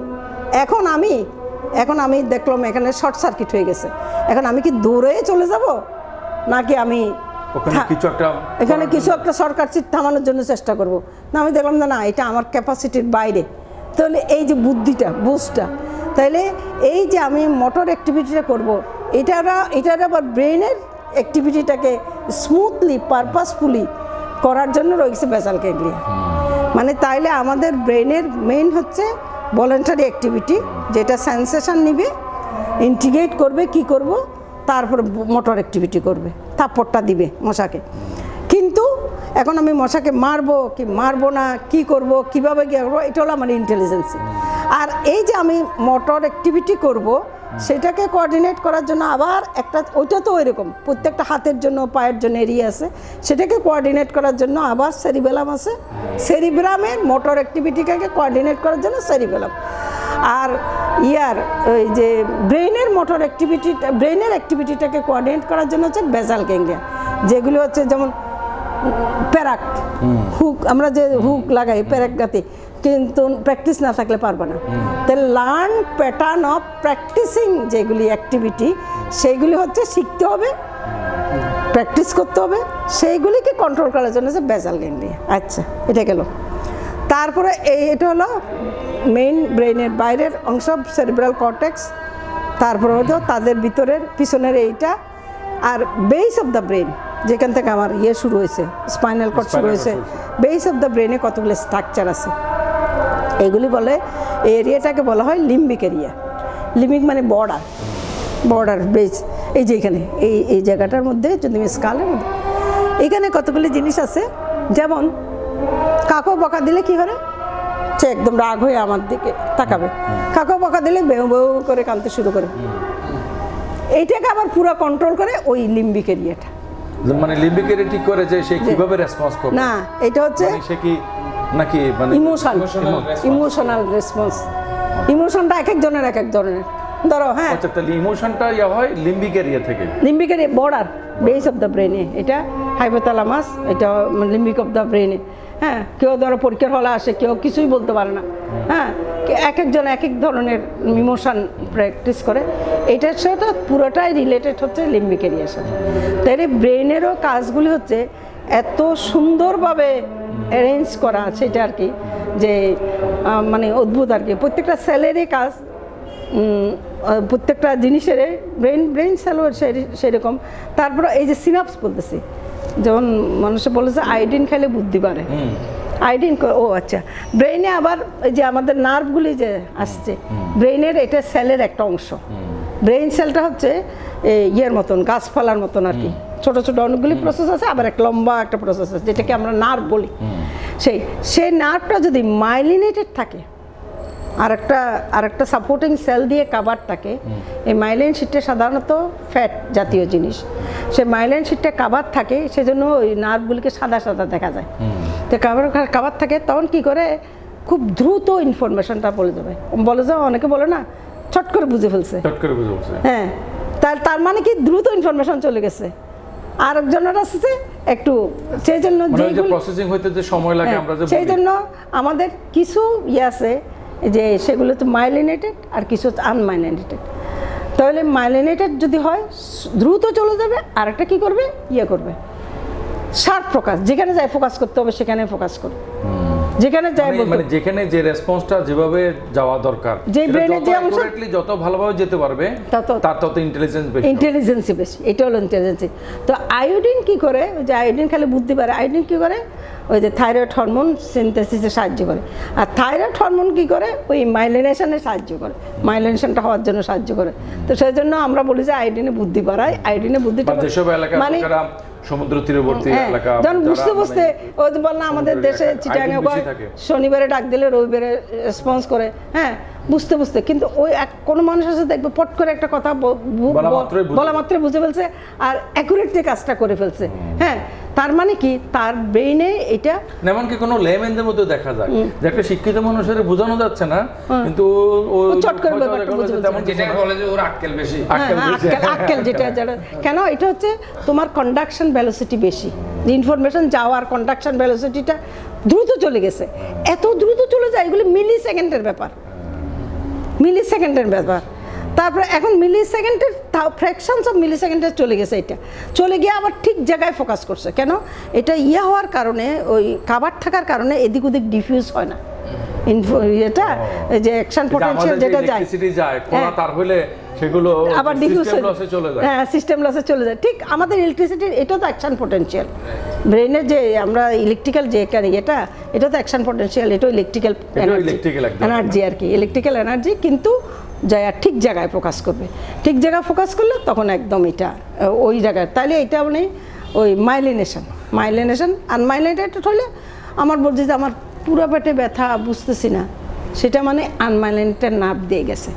Speaker 2: এখন আমি দেখলাম এখানে শর্ট সার্কিট হয়ে গেছে, এখন আমি কি দৌড়ে চলে যাব, নাকি আমি এখানে কিছু একটা শর্টকাট থামানোর জন্য চেষ্টা করব? না, আমি দেখলাম না, এটা আমার ক্যাপাসিটির বাইরে। তাহলে এই যে বুঝটা, তাহলে এই যে আমি মোটর অ্যাক্টিভিটিটা করব, এটার আবার ব্রেনের অ্যাক্টিভিটিটাকে স্মুথলি পারপাসফুলি করার জন্য রয়েছে বেসাল গ্যাংলিয়া। মানে তাইলে আমাদের ব্রেনের মেইন হচ্ছে ভলান্টারি অ্যাক্টিভিটি, যেটা সেন্সেশন নিবে, ইন্টিগ্রেট করবে, কি করব, তারপরে মোটর অ্যাক্টিভিটি করবে, থাপ্পড়টা দিবে মশাকে। কিন্তু এখন আমি মশাকে মারবো কি মারবো না, কি করব, কিভাবে কি করবো, এটা হলো আমার ইন্টেলিজেন্সি। আর এই যে আমি মোটর অ্যাক্টিভিটি করব, সেটাকে কোঅর্ডিনেট করার জন্য আবার একটা, ওইটা তো ওইরকম প্রত্যেকটা হাতের জন্য পায়ের জন্য এরিয়া আছে, সেটাকে কোঅর্ডিনেট করার জন্য আবার সেরিবেলাম আছে। সেরিবেলামের মোটর অ্যাক্টিভিটিটাকে কোঅর্ডিনেট করার জন্য সেরিবেলাম। আর ওই যে ব্রেনের মোটর ব্রেনের অ্যাক্টিভিটিটাকে কোঅর্ডিনেট করার জন্য হচ্ছে বেসাল গ্যাংলিয়া, যেগুলো হচ্ছে যেমন প্যারাক হুক, আমরা যে হুক লাগাই প্যারাক গাতে, কিন্তু প্র্যাকটিস না থাকলে পারবে না। তাই লার্ন প্যাটার্ন অফ প্র্যাকটিসিং যেগুলি অ্যাক্টিভিটি, সেইগুলি হচ্ছে শিখতে হবে, প্র্যাকটিস করতে হবে, সেইগুলিকে কন্ট্রোল করার জন্য যে বেসাল গ্যাংলিয়া। আচ্ছা, এটা গেল। তারপরে এটা হলো মেইন ব্রেইনের বাইরের অংশ, সেরিব্রাল কর্টেক্স। তারপরে হয়তো তাদের ভিতরের পিছনের এইটা, আর বেস অফ দ্য ব্রেন যেখান থেকে আমার শুরু হয়েছে, স্পাইনাল কর্ড শুরু হয়েছে, বেস অফ দ্য ব্রেনে কতগুলো স্ট্রাকচার আছে, এগুলি বলে, এই এরিয়াটাকে বলা হয় লিম্বিক এরিয়া। লিম্বিক মানে বর্ডার বেস। এই যে এখানে এই জায়গাটার মধ্যে যদি স্কালের মধ্যে এখানে কতগুলি জিনিস আছে, যেমন কাকো বকা দিলে কি হবে, সে একদম রাগ হয়ে আমার দিকে তাকাবে, কাকো বকা দিলে বেউ বেউ করে কাঁদতে শুরু করে। এইটাকে আবার পুরো কন্ট্রোল করে ওই লিম্বিক এরিয়াটা।
Speaker 1: মানে লিম্বিক এরিয়া ঠিক করে যে সে কিভাবে রেসপন্স করবে?
Speaker 2: না, এটা হচ্ছে
Speaker 1: সে কি নাকি মানে
Speaker 2: ইমোশনাল রেসপন্স। ইমোশনটা এক এক জনের এক এক ধরনের। ধরো হ্যাঁ,
Speaker 1: আচ্ছা, তাহলে ইমোশনটা হয় লিম্বিক এরিয়া থেকে,
Speaker 2: লিম্বিক area border base of the ব্রেনে, এটা হাইপোথ্যালামাস, এটা লিম্বিক অফ দ্য ব্রেনে। হ্যাঁ, কেউ ধরো পরীক্ষার হলে আসে, কেউ কিছুই বলতে পারে না। হ্যাঁ, এক একজন এক এক ধরনের ইমোশন প্র্যাকটিস করে। এটার সাথে পুরোটাই রিলেটেড হচ্ছে লিম্বিক এরিয়ার সাথে। তাই ব্রেনেরও কাজগুলি হচ্ছে এত সুন্দরভাবে অ্যারেঞ্জ করা আছে, এটা আর কি, যে মানে অদ্ভুত আর কি। প্রত্যেকটা সেলেরই কাজ, প্রত্যেকটা জিনিসের ব্রেন সেলও সেরকম। তারপরে এই যে সিনাপস বলতেছি, যেমন মানুষে বলেছে আয়োডিন খেলে বুদ্ধি বাড়ে, আয়োডিন, ও আচ্ছা, ব্রেইনে আবার এই যে আমাদের নার্ভগুলি যে আসছে, ব্রেইনের এটা সেলের একটা অংশ। ব্রেইন সেলটা হচ্ছে ইয়ের মতন, গাছপালার মতন আর কি, ছোটো ছোটো অনেকগুলি প্রসেস আছে, আবার একটা লম্বা একটা প্রসেস আছে যেটাকে আমরা নার্ভ বলি। সেই নার্ভটা যদি মাইলিনেটেড থাকে, আরেকটা সাপোর্টিং সেল দিয়ে কাভার থাকে, এই মাইলিন শিটটা সাধারণত ফ্যাট জাতীয় জিনিস, সে মাইলিন শিটটা কাভার থাকে, সেজন্য ওই নার্ভগুলিকে সাদা সাদা দেখা যায়। তো কাভার থাকে, তখন কি করে খুব দ্রুত ইনফরমেশনটা বলে যাবে, অনেকে বলে না ছট করে বুঝে ফেলছে, হ্যাঁ, তার মানে কি দ্রুত ইনফরমেশন চলে গেছে। আরেকজনের আসছে একটু, সেই জন্য
Speaker 1: প্রসেসিং হইতে যে সময় লাগে, আমরা
Speaker 2: সেই জন্য আমাদের কিছু আছে যে সেগুলো তো মাইলিনেটেড আর কিছু আনমাইলিনেটেড। তাহলে মাইলিনেটেড যদি হয় দ্রুত চলে যাবে, আর একটা কী করবে, করবে শার্প ফোকাস, যেখানে যায় ফোকাস করতে হবে সেখানে ফোকাস করবে, যেখানে যায়
Speaker 1: মানে যেখানে যে রেসপন্সটা যেভাবে যাওয়া দরকার,
Speaker 2: যে ব্রেনের যে অংশ
Speaker 1: যত ভালোভাবে যেতে পারবে তার তত
Speaker 2: ইন্টেলিজেন্সি বেশি। এটা হলো ইন্টেলিজেন্সি। তো আয়োডিন কি করে, যে আয়োডিন খেলে বুদ্ধি পারে, আয়োডিন কি করে, ওই যে থাইরয়েড হরমোন সিনথেসিসে সাহায্য করে। আর থাইরয়েড হরমোন কি করে, ওই মাইলিনেশনে সাহায্য করে, মাইলিনেশনটা হওয়ার জন্য সাহায্য করে। তো সেই জন্য আমরা বলি যে আয়োডিনে বুদ্ধি বাড়ায়, আয়োডিনে বুদ্ধিটা
Speaker 1: মানে সমুদ্র তীরবর্তী এলাকা,
Speaker 2: যখন বুঝতে বুঝতে ওই বল না আমাদের দেশে চিটাগাং শনিবারে ডাক দিলে রবিবারে রেসপন্স করে, হ্যাঁ, বুঝতে বুঝতে। কিন্তু ওই কোনো মানুষ আছে দেখবে পট করে একটা কথা বলা মাত্রই বুঝে ফেলছে আর অ্যাকুরেটলি কাজটা করে ফেলছে। হ্যাঁ, তার মানে কি, তার ব্রেইনে এটা
Speaker 1: এমনকি কোনো লেমেনদের মধ্যে দেখা যায় যে একটা শিক্ষিত মানুষের বোঝানো যাচ্ছে না, কিন্তু ও
Speaker 2: চট করে ব্যাপারটা বুঝে ফেলছে,
Speaker 3: যেটা বলে যে ওর আক্কেল বেশি,
Speaker 2: আক্কেল যেটা কেন, এটা হচ্ছে তোমার কন্ডাকশন ভেলোসিটি বেশি, ইনফরমেশন যাওয়ার কন্ডাকশন ভেলোসিটিটা দ্রুত চলে গেছে, এত দ্রুত চলে যায়, এগুলো মিলি সেকেন্ডের ব্যাপার। তারপরে এখন মিলি সেকেন্ডের ফ্র্যাকশনস অফ মিলি সেকেন্ডে চলে গেছে, এটা চলে গিয়ে আবার ঠিক জায়গায় ফোকাস করছে। কেন, এটা হওয়ার কারণে, ওই কাভার থাকার কারণে এদিক ওদিক ডিফিউজ হয় না এটা, যে অ্যাকশন পোটেনশিয়াল যেটা যায়
Speaker 1: তার হলে সেগুলো
Speaker 2: আবার ডিফিউজ চলে যায়, হ্যাঁ, সিস্টেম লসে চলে যায়। ঠিক আমাদের ইলেকট্রিসিটির এটা তো অ্যাকশন পোটেনশিয়াল, ব্রেনের যে আমরা ইলেকট্রিক্যাল যে এটা তো অ্যাকশন পোটেনশিয়াল, এটা ইলেকট্রিক্যাল এনার্জি আর কি, ইলেকট্রিক্যাল এনার্জি, কিন্তু যায় ঠিক জায়গায় ফোকাস করবে, ঠিক জায়গায় ফোকাস করলে তখন একদম এটা ওই জায়গায়। তাহলে এটা মানে ওই মাইলিনেশন আনমাইলিনেটেড হলে আমার বলছে যে আমার পুরো পেটে ব্যথা বুঝতেছি না, সেটা মানে আনমাইলিনেটেড নার্ভ দিয়ে গেছে।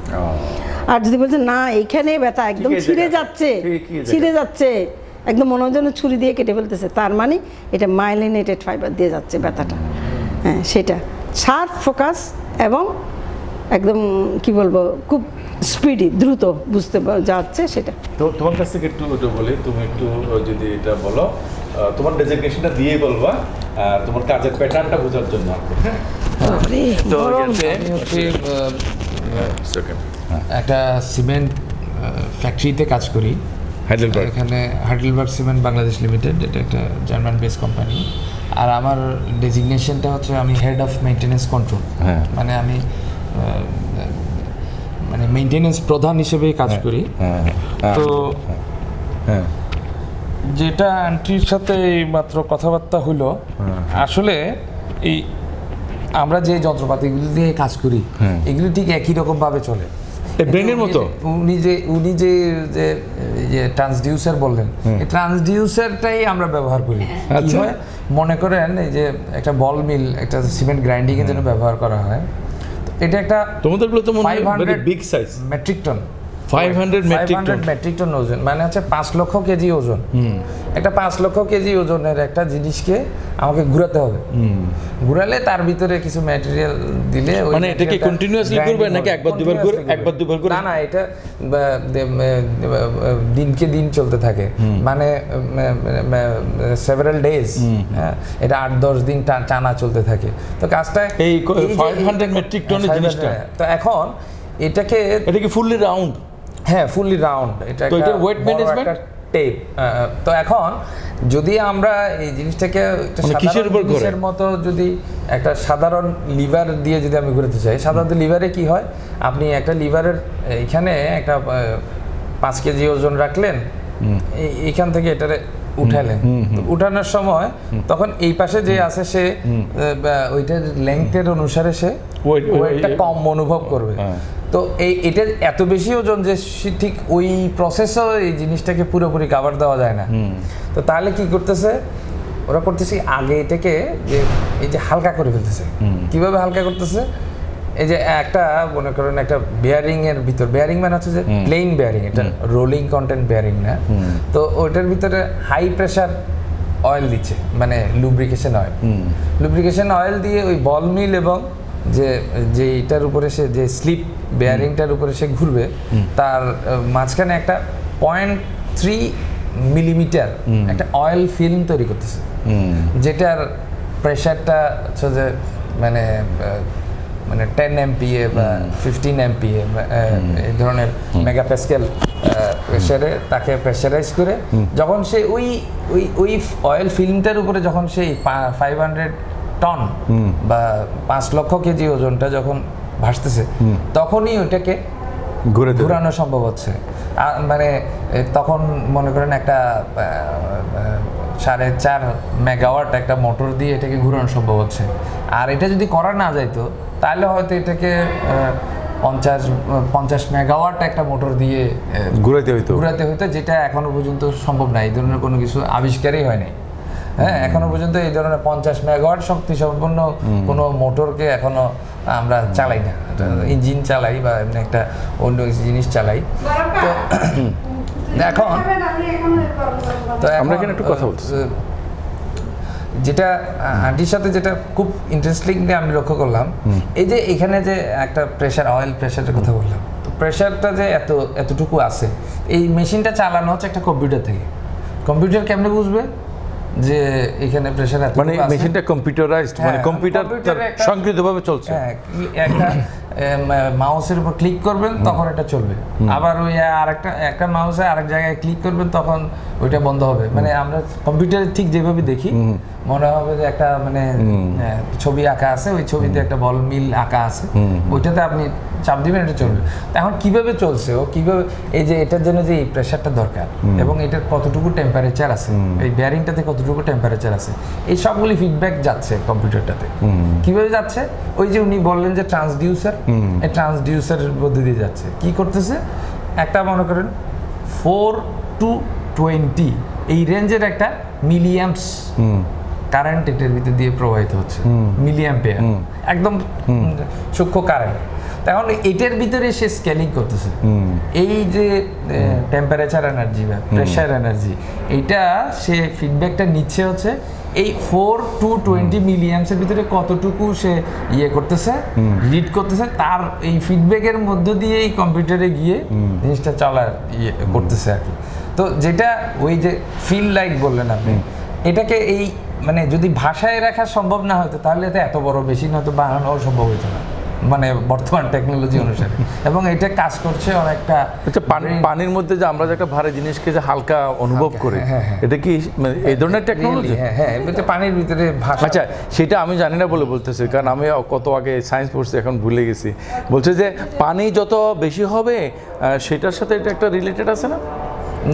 Speaker 2: আর যদি বলছে না এইখানে ব্যথা একদম ছিঁড়ে যাচ্ছে একদম মনে হয় যেন ছুরি দিয়ে কেটে ফেলতেছে, তার মানে এটা মাইলিনেটেড ফাইবার দিয়ে যাচ্ছে ব্যথাটা। হ্যাঁ, সেটা শার্প ফোকাস এবং একদম কি বলবো, খুব স্পিডি, দ্রুত বুঝতে যাচ্ছে সেটা।
Speaker 1: তো তোমার কাছ থেকে একটু বলি, তুমি একটু যদি এটা বলো তোমার ডেজিগনেশনটা দিয়েই বলবা তোমার কাজের প্যাটার্নটা বোঝার জন্য আর কি, হ্যাঁ? তো এতে
Speaker 3: আমি হচ্ছে একটা সিমেন্ট ফ্যাক্টরিতে কাজ করি
Speaker 1: হাইডেলবার্গ।
Speaker 3: এখানে হাইডেলবার্গ সিমেন্ট বাংলাদেশ লিমিটেড, এটা একটা জার্মান বেস কোম্পানি। আর আমার ডেজিগনেশনটা হচ্ছে আমি হেড অফ মেইনটেনেন্স কন্ট্রোল,
Speaker 1: হ্যাঁ।
Speaker 3: মানে আমি মানে মেইনটেনেন্স প্রধান হিসেবে কাজ করি। তো
Speaker 1: হ্যাঁ,
Speaker 3: যেটা আন্টির সাথে মাত্র কথাবার্তা হলো, আসলে এই আমরা যে যন্ত্রপাতিগুলি দিয়ে কাজ করি এগুলি ঠিক একই রকম ভাবে চলে
Speaker 1: ব্রেনের মতো।
Speaker 3: উনি যে ট্রান্সডিউসার বললেন, এই ট্রান্সডিউসারটাই আমরা ব্যবহার করি। কি
Speaker 1: আচ্ছা।
Speaker 3: হয়, মনে করেন এই যে একটা বল মিল, একটা সিমেন্ট গ্রাইন্ডিং এর জন্য ব্যবহার করা হয়, তো এটা একটা
Speaker 1: তোমাদেরগুলো তো মনে হয়
Speaker 3: 500
Speaker 1: big size,
Speaker 3: metric ton
Speaker 1: 500 metric ton.
Speaker 3: Metric ton ওজন, মানে হচ্ছে 5 লক্ষ কেজি ওজন। একটা 5 লক্ষ কেজি ওজনের একটা জিনিসকে আমাকে ঘুরাতে হবে। ঘুরালে তার ভিতরে কিছু ম্যাটেরিয়াল দিলে ওই
Speaker 1: মানে এটাকে
Speaker 3: materialটা
Speaker 1: continuously
Speaker 3: grinding
Speaker 1: ঘুরবে নাকি
Speaker 3: হবে।
Speaker 1: একবার দুবার ঘুরে,
Speaker 3: Continuously
Speaker 1: একবার দুবার ঘুরে?
Speaker 3: না, এটা দিনকে দিন চলতে থাকে, মানে সেভারাল ডেজ, এটা 8-10 দিন টানা চলতে থাকে। তো কাজটা
Speaker 1: এই
Speaker 3: যে-
Speaker 1: 500 মেট্রিক টনের জিনিসটা,
Speaker 3: তো এখন এটাকে
Speaker 1: এটা কি ফুললি রাউন্ড?
Speaker 3: হ্যাঁ, ফুললি রাউন্ড। এটা
Speaker 1: তো
Speaker 3: একটা
Speaker 1: এটার weight
Speaker 3: বড়
Speaker 1: management?
Speaker 3: একটা টেপ। তো এখন যদি আমরা এই জিনিসটাকে একটা
Speaker 1: মানে কিসের
Speaker 3: সাধারণ
Speaker 1: উপর ঘোরে?
Speaker 3: জিনিসের মতো, যদি একটা সাধারণ লিভার দিয়ে যদি আমি ঘুরাতে চাই, সাধারণত লিভারে কি হয়, আপনি একটা লিভারের এখানে একটা 5 কেজি ওজন রাখলেন, এইখান থেকে এটারে উঠালেন, তো উঠানোর সময় তখন এই পাশে যে আছে সে ওইটার লেংথের অনুসারে সে ওয়েটটা কম অনুভব করবে। তো এটা এত বেশি ওজন যে ঠিক ওই প্রসেসও এই জিনিসটাকে পুরোপুরি কাভার দেওয়া যায় না। তো তাহলে কি করতেছে ওরা, করতেছে আগে এটাকে যে এই যে হালকা করে ফেলতেছে। কিভাবে হালকা করতেছে, এই যে একটা মনে করেন একটা বেয়ারিং এর ভিতর, বেয়ারিং মানে হচ্ছে যে প্লেন বেয়ারিং, এটা রোলিং কন্টেন্ট বেয়ারিং না, তো ওইটার ভিতরে হাই প্রেসার অয়েল দিচ্ছে, মানে লুব্রিকেশন অয়েল। লুব্রিকেশন অয়েল দিয়ে ওই বল মিল এবং যে এটার উপরে সে যে স্লিপ বেয়ারিংটার উপরে সে ঘুরবে, তার মাঝখানে একটা 0.3 মিলিমিটার একটা অয়েল ফিল্ম তৈরি করতেছে, যেটার প্রেশারটা হচ্ছে যে মানে 10 MPa বা 15 MPa এই ধরনের মেগাপ্যাসকেল প্রেশারে তাকে প্রেশারাইজ করে, যখন সে ওই অয়েল ফিল্মটার উপরে যখন সেই 500 টন বা 5 লক্ষ কেজি ওজনটা যখন ভাসতেছে, তখনই ওইটাকে ঘোরানো সম্ভব হচ্ছে। মানে তখন মনে করেন একটা 4.5 মেগাওয়াট একটা মোটর দিয়ে এটাকে ঘোরানো সম্ভব হচ্ছে। আর এটা যদি করা না যাইতো তাহলে হয়তো এটাকে 50 মেগাওয়াট একটা মোটর দিয়ে ঘুরাতে হইতো, যেটা এখনো পর্যন্ত সম্ভব না। এই ধরনের কোনো কিছু আবিষ্কারই হয় নাই। হ্যাঁ, এখনো পর্যন্ত এই ধরনের 50 মেগাওয়াট শক্তি সম্পন্ন কোনো মোটরকে এখনো আমরা চালাই না। ইঞ্জিন চালাই বা এমনি একটা অন্য জিনিস চালাই। তো এখন
Speaker 1: আমরা এখানে একটু কথা বলছি,
Speaker 3: যেটা আন্টির সাথে যেটা খুব ইন্টারেস্টিংলি আমি লক্ষ্য করলাম, এই যে এখানে যে একটা প্রেশার, অয়েল প্রেশারের কথা বললাম, তো প্রেশারটা যে এতটুকু আছে, এই মেশিনটা চালানো হচ্ছে একটা কম্পিউটার থেকে। কম্পিউটার কেমনে বুঝবে যে এখানে প্রেশার এত,
Speaker 1: মানে মেশিনটা কম্পিউটারাইজড, মানে কম্পিউটার সংকৃতভাবে চলছে।
Speaker 3: হ্যাঁ, একটা মাউসের উপর ক্লিক করবেন তখন এটা চলবে, আবার ওই একটা মাউসে আরেক জায়গায় ক্লিক করবেন তখন ওইটা বন্ধ হবে। মানে আমরা কম্পিউটারে ঠিক যেভাবে দেখি, মনে হবে যে একটা মানে ছবি আঁকা আছে, ওই ছবিতে একটা বল মিল আঁকা আছে, ওইটাতে আপনি চাপ দিবেন এটা চলবে। এখন কিভাবে চলছে ও, কিভাবে এই যে এটার জন্য যে এই প্রেশারটা দরকার এবং এটার কতটুকু টেম্পারেচার আছে, এই বেয়ারিংটাতে কতটুকু টেম্পারেচার আছে, এই সবগুলি ফিডব্যাক যাচ্ছে কম্পিউটারটাতে। কিভাবে যাচ্ছে, ওই যে উনি বললেন যে ট্রান্সডিউসার, এই ট্রান্সডিউসারের মধ্যে দিয়ে যাচ্ছে। কি করতেছে, একটা মনে করেন 4 to 20 এই রেঞ্জের একটা মিলিঅ্যাম্পস কারেন্ট এটার ভিতর দিয়ে প্রবাহিত হচ্ছে, মিলিঅ্যাম্পিয়ার, একদম সূক্ষ্ম কারেন্ট। এখন এটার ভিতরে সে স্কেলিং করতেছে, এই যে টেম্পারেচার এনার্জি বা প্রেশার এনার্জি, এইটা সে ফিডব্যাকটা নিচ্ছে হচ্ছে এই 4 to 20 মিলিঅ্যাম্পসের ভিতরে কতটুকু সে করতেছে, রিড করতেছে, তার এই ফিডব্যাকের মধ্য দিয়ে এই কম্পিউটারে গিয়ে জিনিসটা চলার করতেছে আর কি। তো যেটা ওই যে ফিল লাইক বললেন আপনি, এটাকে এই মানে যদি ভাষায় রাখা সম্ভব না হতো তাহলে তো এত বড় মেশিন হয়তো বানানো সম্ভব হতো না, মানে বর্তমান টেকনোলজি অনুসারে। এবং এটা কাজ করছে অনেকটা।
Speaker 1: আচ্ছা, পানির মধ্যে যে আমরা যে একটা ভারী জিনিসকে যে হালকা অনুভব করি, এটা কি মানে এই ধরনের টেকনোলজি?
Speaker 3: হ্যাঁ, এটা পানির ভিতরে ভাষা।
Speaker 1: আচ্ছা, সেটা আমি জানি না বলে বলতেছি, কারণ আমি কত আগে সায়েন্স পড়ছি, এখন ভুলে গেছি। বলছে যে পানি যত বেশি হবে সেটার সাথে এটা একটা রিলেটেড আছে না?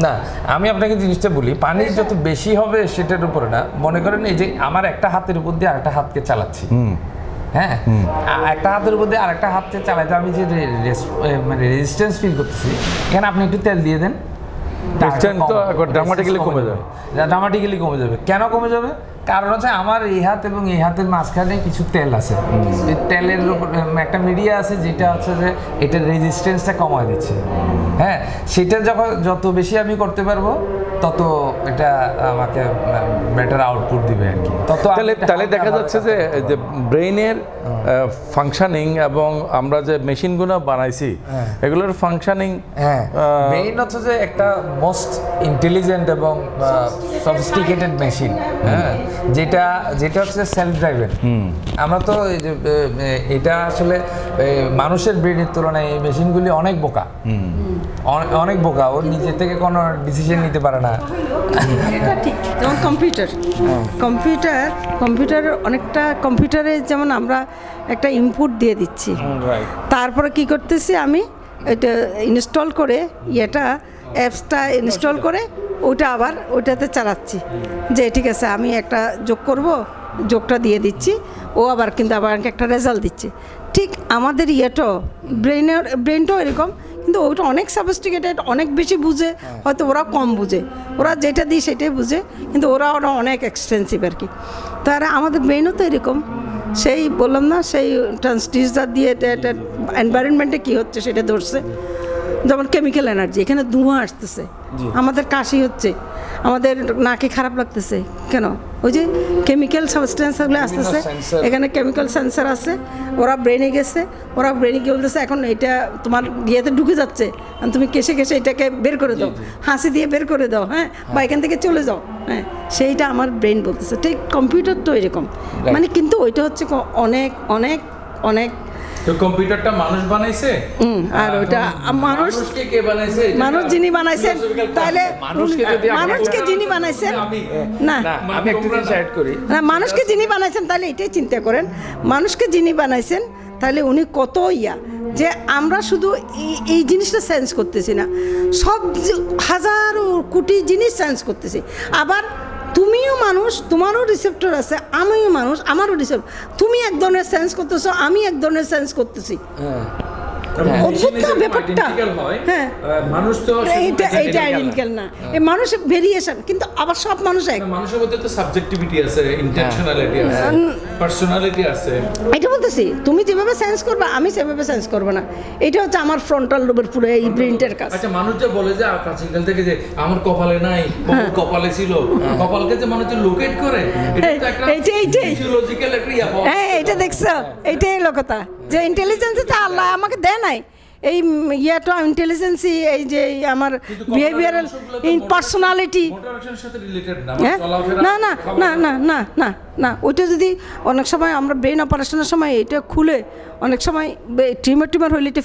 Speaker 3: না, আমি আপনাকে জিনিসটা বলি, পানি যত বেশি হবে সেটার উপরে না। মনে করেন এই যে আমার একটা হাতের উপর দিয়ে আরেকটা হাতকে চালাচ্ছি, হ্যাঁ, একটা হাতের উপর দিয়ে আরেকটা হাতকে চালাইতে আমি যে মানে রেজিস্ট্যান্স ফিল করতেছি, এখানে আপনি একটু তেল দিয়ে দেন,
Speaker 1: ড্রামাটিক্যালি কমে যাবে।
Speaker 3: ড্রামাটিক্যালি কমে যাবে। কেন কমে যাবে? কারণ হচ্ছে আমার এই হাত এবং এই হাতের মাঝখানে কিছু তেল আছে। এই তেলের উপর একটা মিডিয়া আছে যেটা হচ্ছে যে এটার রেজিস্ট্যান্সটা কমায় দিচ্ছে। হ্যাঁ, সেটা যখন যত বেশি আমি করতে পারবো তত এটা আমাকে বেটার আউটপুট দিবে আর কি।
Speaker 1: তাহলে দেখা যাচ্ছে যে ব্রেইনের ফাংশনিং এবং আমরা যে মেশিনগুলো বানাইছি এগুলোর ফাংশনিং,
Speaker 3: হ্যাঁ, ব্রেইন হচ্ছে যে একটা মোস্ট ইন্টেলিজেন্ট এবং সফিস্টিকেটেড মেশিন, হ্যাঁ, যেটা হচ্ছে সেলফ ড্রাইভেন। আমরা তো এটা আসলে মানুষের ব্রেনের তুলনায় এই মেশিনগুলি অনেক বোকা, অনেক বোকা। ও নিজে থেকে কোনো ডিসিশন নিতে পারে না।
Speaker 2: এটা ঠিক। যেমন কম্পিউটারের অনেকটা, কম্পিউটারে যেমন আমরা একটা ইনপুট দিয়ে দিচ্ছি, তারপরে কি করতেছি আমি এটা ইনস্টল করে অ্যাপসটা ইনস্টল করে ওটা আবার ওটাতে চালাচ্ছি, যে ঠিক আছে আমি একটা যোগটা দিয়ে দিচ্ছি, ও আবার কিন্তু আবার একটা রেজাল্ট দিচ্ছে। ঠিক আমাদের ব্রেনটাও এরকম, কিন্তু ওইটা অনেক সফিস্টিকেটেড, অনেক বেশি বুঝে, হয়তো ওরা কম বুঝে, ওরা যেটা দিই সেটাই বুঝে, কিন্তু ওরা অনেক এক্সটেন্সিভ আর কি। তারা আমাদের ব্রেনও তো এরকম, সেই বললাম না, সেই ট্রান্সডিউসার দিয়ে এনভায়রনমেন্টে কী হচ্ছে সেটা ধরছে। যেমন কেমিক্যাল এনার্জি, এখানে ধোঁয়া আসতেছে, আমাদের কাশি হচ্ছে, আমাদের নাকে খারাপ লাগতেছে, কেন? ওই যে কেমিক্যাল সাবস্টেন্সগুলো আসতেছে, এখানে কেমিক্যাল সেন্সার আছে, ওরা ব্রেনে গেছে, ওরা ব্রেনে গিয়ে বলতেছে এখন এটা তোমার ইয়েতে ঢুকে যাচ্ছে, তুমি কেসে এটাকে বের করে দাও, হাসি দিয়ে বের করে দাও, হ্যাঁ, বা এখান থেকে চলে যাও, হ্যাঁ, সেইটা আমার ব্রেন বলতেছে। ঠিক কম্পিউটার তো এরকম, মানে কিন্তু ওইটা হচ্ছে অনেক অনেক অনেক।
Speaker 1: তো কম্পিউটারটা মানুষ বানাইছে,
Speaker 2: আর ওইটা
Speaker 1: মানুষকে কে বানাইছে?
Speaker 2: মানুষ যিনি বানাইছেন, তাহলে মানুষকে যিনি বানাইছেন, না
Speaker 3: আমি একটা জিনিস অ্যাড করি,
Speaker 2: না, মানুষকে যিনি বানাইছেন তাহলে এটাই চিন্তা করেন, মানুষকে যিনি বানাইছেন তাহলে উনি কত যে আমরা শুধু এই জিনিসটা সেন্স করতেছি না, সব হাজারো কোটি জিনিস সেন্স করতেছি। আবার তুমিও মানুষ, তোমারও রিসেপ্টর আছে, আমিও মানুষ, আমারও রিসেপ্টর। তুমি এক ধরনের সেন্স করতেছো, আমি এক ধরনের সেন্স করতেছি। অদ্ভুত না ব্যাপারটা? হ্যাঁ,
Speaker 1: মানুষ তো
Speaker 2: এটা আইডেন্টিক্যাল না, এই মানুষের ভেরিয়েশন, কিন্তু আবার সব মানুষ এক।
Speaker 1: মানুষের মধ্যে তো সাবজেক্টিভিটি আছে, ইন্টেনশনালিটি আছে, পার্সোনালিটি আছে।
Speaker 2: এটা বলতেছি, তুমি যেভাবে সেন্স করবে আমি সেভাবে সেন্স করবো না। এটা হচ্ছে আমার ফ্রন্টাল লোবের পুরো এই ব্রেনটার কাজ।
Speaker 1: আচ্ছা, মানুষ যে বলে যে প্রাচীনকাল থেকে যে আমার কপালে নাই, কপালে ছিল, কপালকে যে মানুষ লোকেট করে, এটা তো একটা ফিজিওলজিক্যাল একটা ইয়া।
Speaker 2: হ্যাঁ, এটা দেখছো, এইটাই হলো কথা, যে ইন্টেলিজেন্সটা আল্লাহ আমাকে দেয় নাই। এই ইয়াটা ইন্টেলিজেন্সি, এই যে আমার বিহেভিয়ারাল পার্সোনালিটি, না না না না না না না, ওইটা যদি অনেক সময় আমরা ব্রেন অপারেশনের সময় এটা খুলে অনেক সময় টিউমার হইলে এটা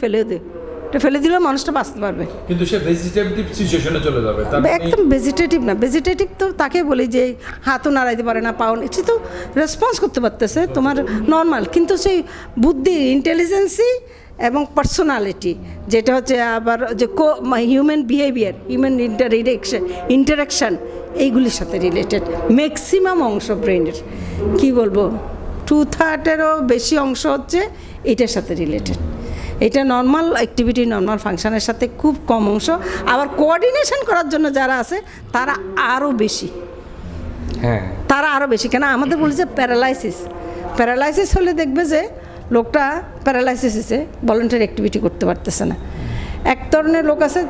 Speaker 2: ফেলে দিলেও মানুষটা বাঁচতে পারবে,
Speaker 1: কিন্তু সে ভেজিটেটিভ সিচুয়েশনে চলে যাবে।
Speaker 2: একদম ভেজিটেটিভ না, ভেজিটেটিভ তো তাকে বলি যে হাতও নাড়াইতে পারে না, পাও, সে তো রেসপন্স করতে পারতেছে তোমার নর্মাল, কিন্তু সেই বুদ্ধি, ইন্টেলিজেন্সি এবং পার্সোনালিটি, যেটা হচ্ছে আবার যে হিউম্যান বিহেভিয়ার, হিউম্যান ইন্টারাকশান, এইগুলির সাথে রিলেটেড ম্যাক্সিমাম অংশ ব্রেনের, কি বলবো 2/3-এরও বেশি অংশ হচ্ছে এটার সাথে রিলেটেড। এটা নর্মাল অ্যাক্টিভিটি, নর্মাল ফাংশনের সাথে খুব কম অংশ। আবার কোঅর্ডিনেশন করার জন্য যারা আছে তারা আরও বেশি,
Speaker 3: হ্যাঁ,
Speaker 2: তারা আরও বেশি। কেন আমাদের বলেছে প্যারালাইসিস হলে দেখবে যে লোকটা প্যারালাইসিস হয়েছে, ভলান্টারি অ্যাক্টিভিটি করতে পারতেছে না। এক ধরনের লোক আছে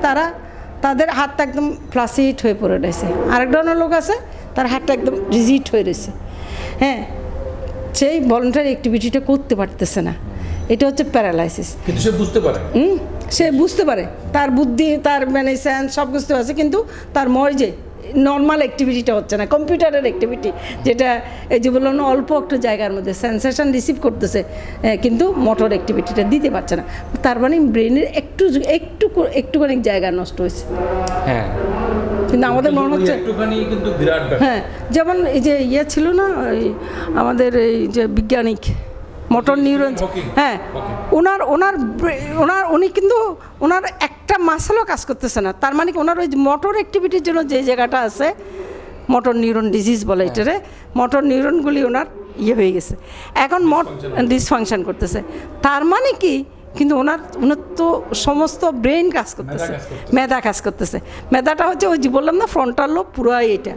Speaker 2: তাদের হাতটা একদম ফ্লাসিড হয়ে পড়ে রয়েছে, আরেক ধরনের লোক আছে তার হাতটা একদম রিজিড হয়ে রয়েছে, হ্যাঁ, সেই ভলান্টারি অ্যাক্টিভিটিটা করতে পারতেছে না। এটা হচ্ছে প্যারালাইসিস।
Speaker 1: কিন্তু সে বুঝতে পারে,
Speaker 2: সে বুঝতে পারে, তার বুদ্ধি, তার মানে সেন্স সব বুঝতে পারছে, কিন্তু তার মগজে নর্মাল অ্যাক্টিভিটিটা হচ্ছে না, কম্পিউটারের অ্যাক্টিভিটি যেটা এই যে বললাম না, অল্প একটু জায়গার মধ্যে সেন্সেশন রিসিভ করতেছে, কিন্তু মোটর অ্যাক্টিভিটিটা দিতে পারছে না। তার মানে ব্রেনের একটুখানি জায়গা নষ্ট হয়েছে।
Speaker 3: হ্যাঁ,
Speaker 2: কিন্তু আমাদের মনে হচ্ছে
Speaker 1: একটুখানি কিন্তু বিরাট ব্যাপার।
Speaker 2: হ্যাঁ, যেমন এই যে ছিল না, আমাদের এই যে বিজ্ঞানিক মোটর নিউরন, হ্যাঁ, উনি কিন্তু ওনার একটা মাসেলও কাজ করতেছে না। তার মানে কি ওনার ওই মোটর অ্যাক্টিভিটির জন্য যে জায়গাটা আছে, মোটর নিউরন ডিজিজ বলে এটারে, মোটর নিউরনগুলি ওনার হয়ে গেছে, এখন ডিসফাংশন করতেছে। তার মানে কি, কিন্তু ওনার তো সমস্ত ব্রেন কাজ করতেছে, মেধা কাজ করতেছে। মেধাটা হচ্ছে ওই যে বললাম না, ফ্রন্টাল লোব পুরাই এটা,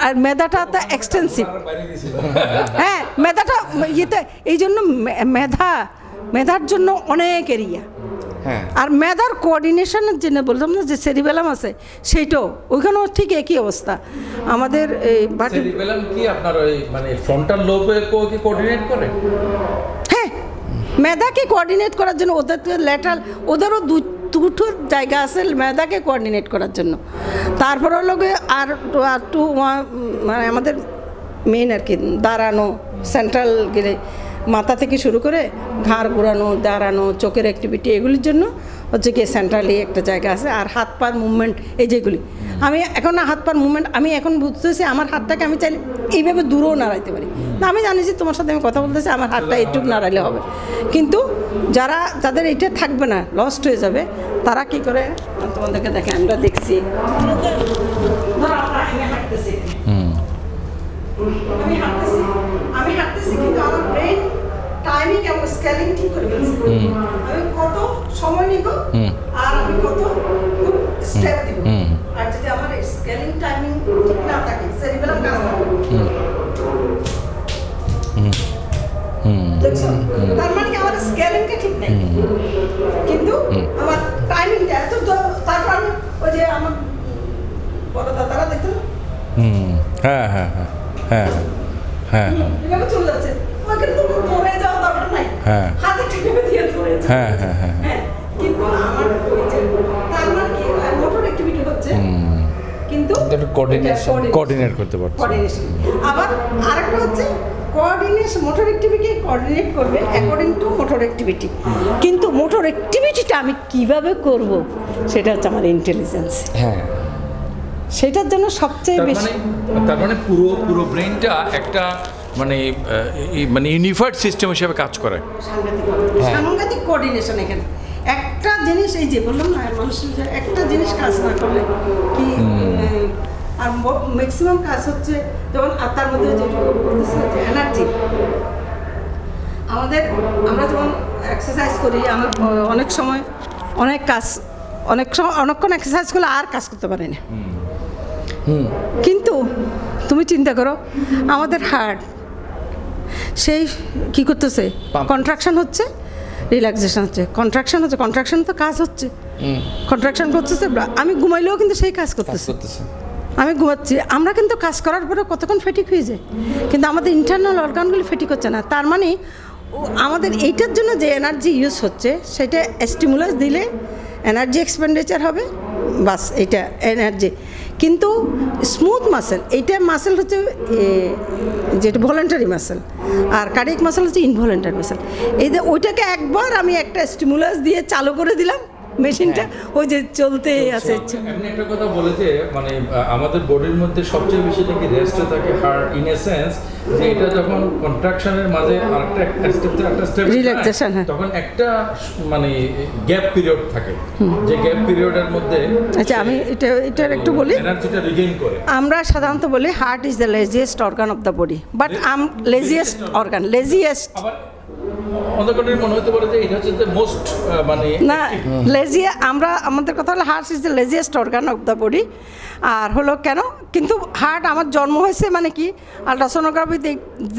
Speaker 2: আর মেধাটা তো এক্সটেন্সিভ। হ্যাঁ, মেধাটা ইয়েতে, এই জন্য মেধার জন্য অনেক এরিয়া।
Speaker 3: হ্যাঁ,
Speaker 2: আর মেধার কোঅর্ডিনেশনের জন্য বললাম না যে সেরিবেলাম আছে, সেইটাও ওইখানেও ঠিক একই অবস্থা। আমাদের এই
Speaker 1: সেরিবেলাম কি আপনার ওই মানে ফ্রন্টাল লোবে কি কোঅর্ডিনেট করে?
Speaker 2: হ্যাঁ, মেধাকে কোঅর্ডিনেট করার জন্য ওদের ল্যাটারাল, ওদেরও দুটো জায়গা আছে মেধাকে কোঅর্ডিনেট করার জন্য। তারপরে লোকে আর মানে আমাদের মেইন আর কি দাঁড়ানো, সেন্ট্রাল গেলে মাথা থেকে শুরু করে ঘাড় ঘোরানো, দাঁড়ানো, চোখের অ্যাক্টিভিটি, এগুলির জন্য হচ্ছে কি সেন্ট্রালি একটা জায়গা আছে। আর হাত পার মুভমেন্ট, এই যেগুলি আমি এখন না, হাত পার মুভমেন্ট আমি এখন বুঝতেছি, আমার হাতটাকে আমি চাইলে এইভাবে দূরেও নাড়াইতে পারি না। আমি জানি যে তোমার সাথে আমি কথা বলতেছি, আমার হাতটা এইটুকু নাড়াইলে হবে, কিন্তু যাদের এইটা থাকবে না, লস্ট হয়ে যাবে, তারা কি করে তোমাদেরকে দেখে, আমরা দেখছি আমি হাঁটতেছি কিন্তু আমার ব্রেন টাইমিং এবং স্কেলিং ঠিক করে ফেলছে। আমি কত সময় নিব আর আমি কত স্টেপ দিব, আর যদি আমার স্কেলিং টাইমিং ঠিক না থাকে, সেরিবেলাম কাজ না করে, দেখছো, তার মানে কি আমার স্কেলিংটা ঠিক নেই, কিন্তু আমার টাইমিংটা এত। তারপর আমি ওই যে আমার বড় দাদারা দেখতো,
Speaker 1: হ্যাঁ হ্যাঁ হ্যাঁ হ্যাঁ হ্যাঁ,
Speaker 2: এভাবে চলে যাচ্ছে, ওখানে তো পড়ে যাওয়া দরকার নাই,
Speaker 1: হ্যাঁ,
Speaker 2: হাতে টিপে দিয়ে ধরে যাচ্ছে,
Speaker 1: হ্যাঁ হ্যাঁ হ্যাঁ,
Speaker 2: হ্যাঁ, কিন্তু আমার ওই যে তার মানে কি মোটর অ্যাক্টিভিটি হচ্ছে, কিন্তু
Speaker 1: কোঅর্ডিনেট করতে পারছে।
Speaker 2: কোঅর্ডিনেশন। আবার আরেকটা হচ্ছে কোঅর্ডিনেশন, মোটর অ্যাক্টিভিটি কোঅর্ডিনেট করবে অ্যাকর্ডিং টু মোটর অ্যাক্টিভিটি, কিন্তু মোটর অ্যাক্টিভিটিটা আমি কিভাবে করব, সেটা হচ্ছে আমার ইন্টেলিজেন্স।
Speaker 3: হ্যাঁ,
Speaker 2: সেটার জন্য সবচেয়ে বেশি,
Speaker 1: তার মানে পুরো ব্রেনটা একটা মানে ইউনিফাইড সিস্টেম হিসেবে কাজ করে।
Speaker 2: সাংঘাতিক কোঅর্ডিনেশন এখানে। একটা জিনিস, এই যে বললাম না, মানুষের যে একটা জিনিস কাজ না করলে কি, আর ম্যাক্সিমাম কাজ হচ্ছে যেমন, আর তার মধ্যে যেটা বলতেছিলাম যে এনার্জি, আমরা যেমন এক্সারসাইজ করি, আমার অনেক সময় অনেকক্ষণ এক্সারসাইজ করলে আর কাজ করতে পারি না। কিন্তু তুমি চিন্তা করো, আমাদের হার্ট সেই কি করতেছে, কন্ট্রাকশন হচ্ছে, রিল্যাক্সেশন হচ্ছে, কন্ট্রাকশন তো কাজ হচ্ছে, কন্ট্রাকশন করতেছে, আমি ঘুমাইলেও কিন্তু সেই কাজ করতেছে। আমি ঘুমাচ্ছি, আমরা কিন্তু কাজ করার পরে কতক্ষণ ফেটিক হয়ে যায়, কিন্তু আমাদের ইন্টারনাল অর্গানগুলি ফেটিক হচ্ছে না। তার মানে আমাদের এইটার জন্য যে এনার্জি ইউজ হচ্ছে, সেটা স্টিমুলাস দিলে এনার্জি এক্সপেন্ডিচার হবে, বাস এইটা এনার্জি। কিন্তু স্মুথ মাসেল, এইটা মাসেল হচ্ছে যেটা ভলেন্টারি মাসেল, আর কার্ডিয়াক মাসেল হচ্ছে ইনভলেন্টারি মাসেল। ওইটাকে একবার আমি একটা স্টিমুলাস দিয়ে চালু করে দিলাম, মেশিনটা ওই যে চলতেই আছে।
Speaker 1: এমনি একটা কথা বলে যে মানে আমাদের বডির মধ্যে সবচেয়ে বেশি নাকি রেস্টে থাকে হার্ট, ইন এ সেন্স যে এটা যখন কন্ট্রাকশনের মাঝে আরেকটা স্টেপ
Speaker 2: রিল্যাক্সেশন,
Speaker 1: তখন একটা মানে গ্যাপ পিরিয়ড থাকে, যে গ্যাপ পিরিয়ডের মধ্যে,
Speaker 2: আচ্ছা আমি এটার একটু বলি,
Speaker 1: এনার্জিটা রিগেইন করে।
Speaker 2: আমরা সাধারণত বলি heart is the laziest organ of the body, but লেজিয়েস্ট
Speaker 1: মনে হতে পারে যে এটা হচ্ছে মোস্ট মানে
Speaker 2: না, আমাদের কথা হলো heart is the laziest organ of the body. আর হলো কেন, কিন্তু হার্ট আমার জন্ম হয়েছে মানে কি, আলট্রাসোনোগ্রাফি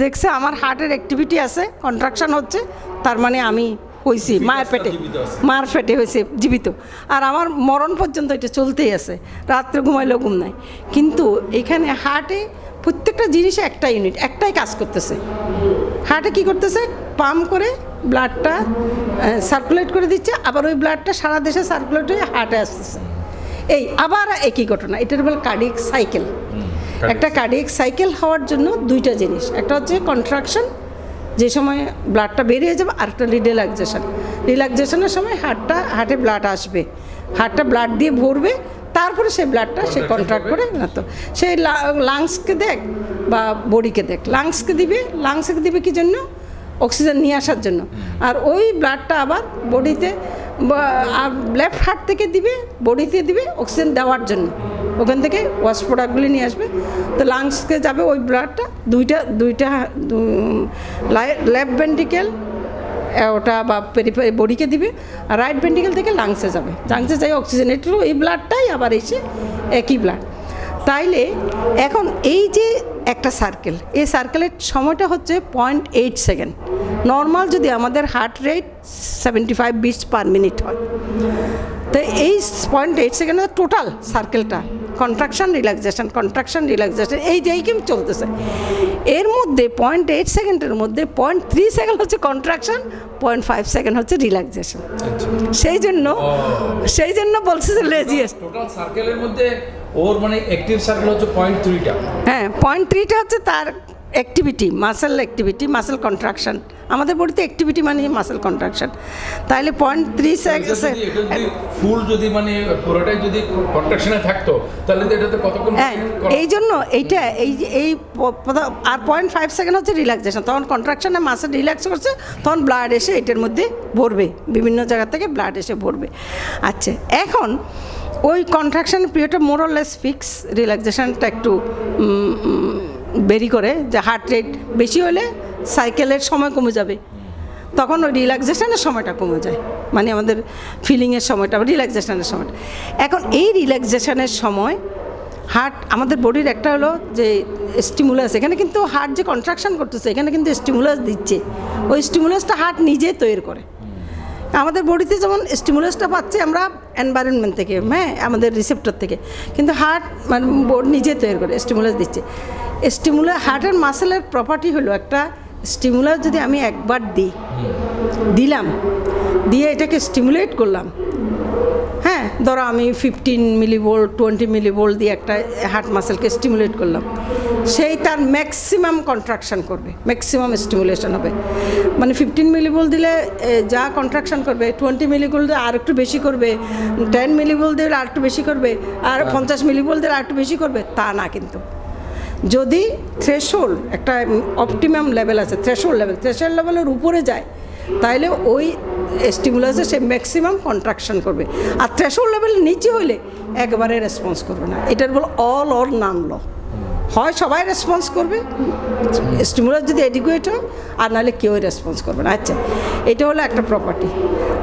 Speaker 2: দেখছে আমার হার্টের অ্যাক্টিভিটি আছে, কন্ট্রাকশন হচ্ছে, তার মানে আমি হয়েছি মায়ের পেটে হয়েছে জীবিত, আর আমার মরণ পর্যন্ত এটা চলতেই আছে, রাত্রে ঘুমাইলেও ঘুম নাই। কিন্তু এখানে হার্টে প্রত্যেকটা জিনিসে একটা ইউনিট, একটাই কাজ করতেছে। হার্টে কী করতেছে, পাম্প করে ব্লাডটা সার্কুলেট করে দিচ্ছে, আবার ওই ব্লাডটা সারা দেশে সার্কুলেট হয়ে হার্টে আসতেছে। এই আবার একই ঘটনা, এটার বলে কার্ডিয়াক সাইকেল। একটা কার্ডিয়াক সাইকেল হওয়ার জন্য দুইটা জিনিস, একটা হচ্ছে কন্ট্রাকশন, যে সময় ব্লাডটা বেরিয়ে যাবে, আর একটা রিল্যাক্সেশন। রিল্যাক্সেশনের সময় হার্টে ব্লাড আসবে, হার্টটা ব্লাড দিয়ে ভরবে, তারপরে সেই ব্লাডটা সে কন্ট্রাক্ট করে না। তো সেই লাংসকে দেখ বা বডিকে দেখ, লাংসকে দিবে কি জন্য? অক্সিজেন নিয়ে আসার জন্য। আর ওই ব্লাডটা আবার বডিতে লেফট হার্ট থেকে দিবে, বডিতে দিবে অক্সিজেন দেওয়ার জন্য, ওখান থেকে ওয়াশ প্রোডাক্টগুলি নিয়ে আসবে। তো লাংসকে যাবে ওই ব্লাডটা, দুইটা লেফট ভেন্ট্রিকেল ওটা বা পেরিফেরি বডিকে দিবে, আর রাইট ভেন্ট্রিকেল থেকে লাংসে যাবে, লাংসে যাই অক্সিজেন, একটু এই ব্লাডটাই আবার এসে একই ব্লাড। তাইলে এখন এই যে একটা সার্কেল, এই সার্কেলের সময়টা হচ্ছে 0.8 সেকেন্ড। নর্মাল যদি আমাদের heart rate 75 beats per minute হয়, তো এই 0.8 সেকেন্ডের টোটাল সার্কেলটা কন্ট্রাকশন রিল্যাক্সেশন এই জায়গায় চলতেছে। এর মধ্যে 0.8 সেকেন্ডের মধ্যে 0.3 সেকেন্ড হচ্ছে কন্ট্রাকশন, 0.5 সেকেন্ড হচ্ছে রিল্যাক্সেশন। সেই জন্য বলছে যে লেজিয়েস্ট।
Speaker 3: টোটাল সার্কেলের মধ্যে ওর মানে অ্যাক্টিভ সার্কেল হচ্ছে 0.3টা।
Speaker 2: হ্যাঁ, 0.3টা হচ্ছে তার অ্যাক্টিভিটি, মাসেল কন্ট্রাকশন। আমাদের বডিতে অ্যাক্টিভিটি মানে মাসেল কন্ট্রাকশন। তাহলে 0.3 সেকেন্ড
Speaker 3: ফুল যদি মানে পুরোটাই যদি কন্ট্রাকশনে থাকতো তাহলে তো এটাতে কতক্ষণ?
Speaker 2: হ্যাঁ, এই জন্য এইটা আর 0.5 সেকেন্ড হচ্ছে রিল্যাক্সেশন। তখন কন্ট্রাকশনে মাসেল রিল্যাক্স করছে, তখন ব্লাড এসে এটার মধ্যে ভরবে, বিভিন্ন জায়গা থেকে ব্লাড এসে ভরবে। আচ্ছা, এখন ওই কন্ট্রাকশন পিরিয়ডটা মোরলেস ফিক্স, রিল্যাক্সেশনটা একটু বেরি করে, যে হার্ট রেট বেশি হলে সাইকেলের সময় কমে যাবে, তখন ওই রিল্যাক্সেশনের সময়টা কমে যায়, মানে আমাদের ফিলিংয়ের সময়টা, রিল্যাক্সেশনের সময়টা। এখন এই রিল্যাক্সেশনের সময় হার্ট, আমাদের বডির একটা হলো যে স্টিমুলাস, এখানে কিন্তু হার্ট যে কন্ট্রাকশন করতেছে এখানে কিন্তু স্টিমুলাস দিচ্ছে, ওই স্টিমুলাসটা হার্ট নিজে তৈরি করে। আমাদের বডিতে যেমন স্টিমুলাসটা পাচ্ছে আমরা এনভায়রনমেন্ট থেকে, হ্যাঁ, আমাদের রিসেপ্টর থেকে, কিন্তু হার্ট মানে বডি নিজে তৈরি করে স্টিমুলাস দিচ্ছে। হার্টের মাসেলের প্রপার্টি হলো, একটা স্টিমুলাস যদি আমি একবার দিলাম, দিয়ে এটাকে স্টিমুলেট করলাম, হ্যাঁ, ধরো আমি 15 মিলিভোল্ট 20 মিলিভোল্ট দিয়ে একটা হার্ট মাসেলকে স্টিমুলেট করলাম, সেই তার ম্যাক্সিমাম কন্ট্রাকশন করবে, ম্যাক্সিমাম স্টিমুলেশন হবে। মানে 15 মিলিভোল্ট দিলে যা কন্ট্রাকশন করবে, 20 মিলিভোল্ট দিলে আর একটু বেশি করবে, 10 মিলিভোল্ট দিলে আর একটু বেশি করবে, আর 50 মিলিভোল্ট দিলে আর একটু বেশি করবে, তা না। কিন্তু যদি থ্রেশহোল্ড, একটা অপটিমাম লেভেল আছে, থ্রেশহোল্ড লেভেলের উপরে যায়, তাইলে ওই স্টিমুলাসে সে ম্যাক্সিমাম কন্ট্রাকশন করবে। আর থ্রেশহোল্ড লেভেলের নিচে হইলে একবারে রেসপন্স করবে না। এটার বলে অল অর নান ল, হয় সবাই রেসপন্স করবে স্টিমুলাস যদি এডিকুয়েট হয়, আর নাহলে কেউই রেসপন্স করবে না। আচ্ছা, এটা হলো একটা প্রপার্টি।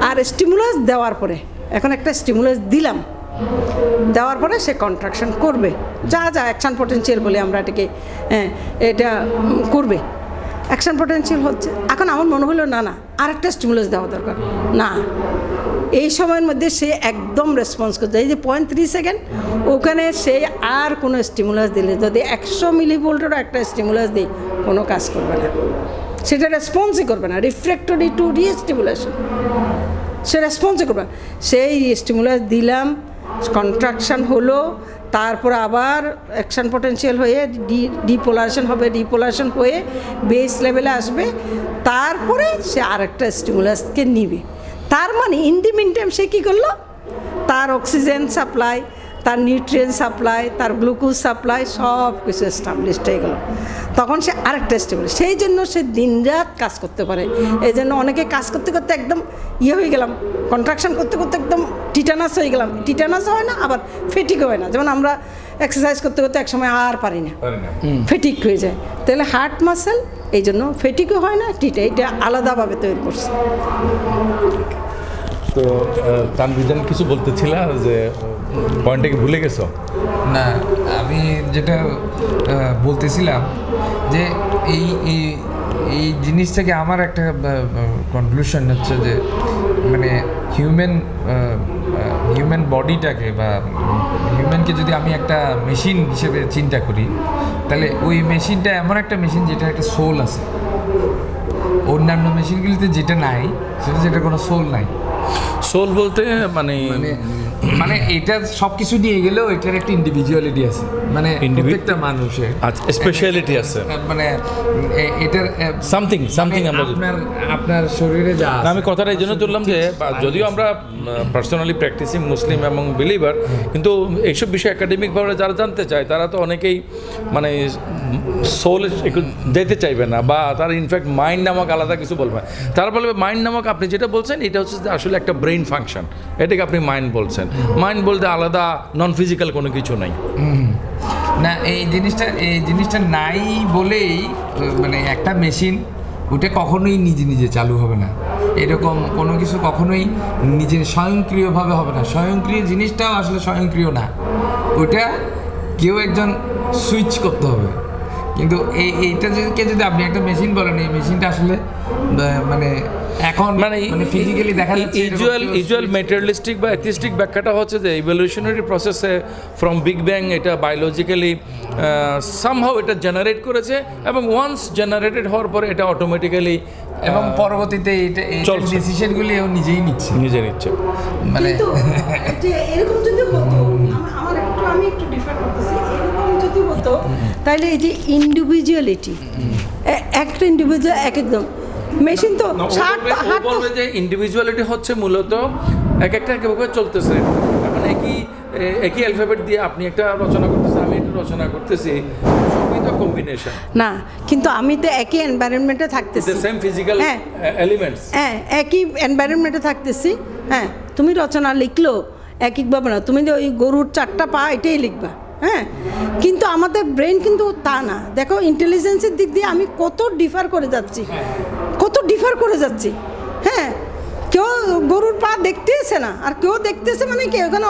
Speaker 2: আর স্টিমুলাস দেওয়ার পরে, এখন একটা স্টিমুলাস দিলাম, দেওয়ার পরে সে কন্ট্রাকশন করবে, যা অ্যাকশন পোটেনশিয়াল বলে আমরা এটাকে, হ্যাঁ, এটা করবে, অ্যাকশন পোটেনশিয়াল হচ্ছে। এখন আমার মনে হলো না আরেকটা স্টিমুলাস দেওয়া দরকার, না, এই সময়ের মধ্যে সে একদম রেসপন্স করছে। এই যে 0.3 সেকেন্ড, ওখানে সে আর কোনো স্টিমুলাস দিলে, যদি 100 মিলিভোল্টেরও একটা স্টিমুলাস দিই, কোনো কাজ করবে না, সেটা রেসপন্সই করবে না। রিফ্র্যাক্টরি টু রিস্টিমুলেশন, সে রেসপন্সই করবে না। সেই স্টিমুলাস দিলাম, কন্ট্রাকশন হলো, তারপর আবার অ্যাকশন পোটেনশিয়াল হয়ে ডিপোলারেশন হবে, ডিপোলারেশন হয়ে বেস লেভেলে আসবে, তারপরে সে আরেকটা স্টিমুলাসকে নিবে। তার মানে ইন দি মিন টাইম সে কী করলো, তার অক্সিজেন সাপ্লাই, তার নিউট্রিয়েন্ট সাপ্লাই, তার গ্লুকোজ সাপ্লাই সব কিছু এস্টাবলিশড হয়ে গেলো। তখন সে আরেকটা স্টিমুলাস, সেই জন্য সে দিনরাত কাজ করতে পারে। এই জন্য অনেকে কাজ করতে করতে একদম হয়ে গেলাম, কন্ট্রাকশন করতে করতে একদম টিটানাস হয়ে গেলাম। টিটানাস হয় না, আবার ফেটিকও হয় না। যেমন আমরা এক্সারসাইজ করতে করতে একসময় আর পারি না, ফেটিক হয়ে যায়। তাহলে হার্ট মাসেল এই জন্য ফেটিকও হয় না, এটা আলাদাভাবে তৈরি করছে।
Speaker 4: তো তানভিজান কিছু বলতেছিল যে পয়েন্টটাকে ভুলে গেছো?
Speaker 3: না, আমি যেটা বলতেছিলাম যে এই জিনিস থেকে আমার একটা কনক্লুশন হচ্ছে যে মানে হিউম্যান বডিটাকে বা হিউম্যানকে যদি আমি একটা মেশিন হিসেবে চিন্তা করি, তাহলে ওই মেশিনটা এমন একটা মেশিন যেটা একটা সোল আছে। অন্যান্য মেশিনগুলিতে যেটা নাই, সেটা কোনো সোল নাই।
Speaker 1: সোল বলতে মানে
Speaker 3: মানে এটা সবকিছু নিয়ে গেলেও এটার একটা ইন্ডিভিজুয়ালিটি আছে, মানে প্রত্যেকটা মানুষের
Speaker 4: আচ্ছা স্পেশালিটি আছে,
Speaker 3: মানে এটার
Speaker 4: সামথিং আমরা
Speaker 3: আপনার শরীরে যা
Speaker 4: না, আমি কথাটা এই জন্য তুললাম যে যদিও আমরা পার্সোনালি প্র্যাকটিসিং মুসলিম এবং বিলিভার, কিন্তু এইসব বিষয় একাডেমিকভাবে যারা জানতে চায় তারা তো অনেকেই মানে সোল একটু যেতে চাইবে না, বা তারা ইনফ্যাক্ট মাইন্ড নামক আলাদা কিছু বলবে। তারা বলবে মাইন্ড নামক আপনি যেটা বলছেন এটা হচ্ছে যে আসলে একটা ব্রেইন ফাংশন, এটাকে আপনি মাইন্ড বলছেন। মাইন্ড বলতে আলাদা নন ফিজিক্যাল কোনো কিছু নাই।
Speaker 3: না, এই জিনিসটা নাই বলেই মানে একটা মেশিন ওটা কখনোই নিজে নিজে চালু হবে না, এরকম কোনো কিছু কখনোই নিজের স্বয়ংক্রিয়ভাবে হবে না। স্বয়ংক্রিয় জিনিসটাও আসলে স্বয়ংক্রিয় না, ওটা কেউ একজন সুইচ করতে হবে। কিন্তু এইটাকে যদি আপনি একটা মেশিন বলেন, এই মেশিনটা আসলে মানে এখন মানে ফিজিক্যালি দেখা যাচ্ছে
Speaker 4: ইউজুয়াল ম্যাটেরিয়ালিস্টিক বা অ্যাথিস্টিক ব্যাখ্যাটা হচ্ছে যে ইভলিউশনারি প্রসেসে ফ্রম বিগ ব্যাং এটা বায়োলজিক্যালি সামহাও এটা জেনারেট করেছে, এবং ওয়ান্স জেনারেটেড হওয়ার পরে এটা অটোমেটিক্যালি
Speaker 3: এবং পরবর্তীতে এটা ডিসিশনগুলি ও নিজে নিচ্ছে। মানে
Speaker 2: এরকম যদি হতো, আমি একটু ডিফার করতেছি, এরকম যদি হতো তাহলে এই যে ইন্ডিভিজুয়ালিটি, একটা ইন্ডিভিজুয়াল একদম মেশিন তো
Speaker 1: বলবে যে ইন্ডিভিজুয়ালিটি হচ্ছে মূলত এক একটা একেভাবে চলতেছে। এখন একই অ্যালফাবেট দিয়ে আপনি একটা রচনা করতেছেন, আমি একটা রচনা করতেছি, সবই তো কম্বিনেশন
Speaker 2: না, কিন্তু আমি তো একই এনভায়রনমেন্টে থাকতেছি,
Speaker 1: সেম ফিজিক্যাল এলিমেন্টস,
Speaker 2: হ্যাঁ একই এনভায়রনমেন্টে থাকতেছি। হ্যাঁ, তুমি রচনা লিখলো একইভাবে না, তুমি যে ওই গরুর 4টা পা এটাই লিখবা, হ্যাঁ, কিন্তু আমাদের ব্রেন কিন্তু তা না। দেখো ইন্টেলিজেন্সের দিক দিয়ে আমি কত ডিফার করে যাচ্ছি, হ্যাঁ, কেউ গরুর পা দেখতেছে না, আর কেউ দেখতেছে মানে কি ওখানে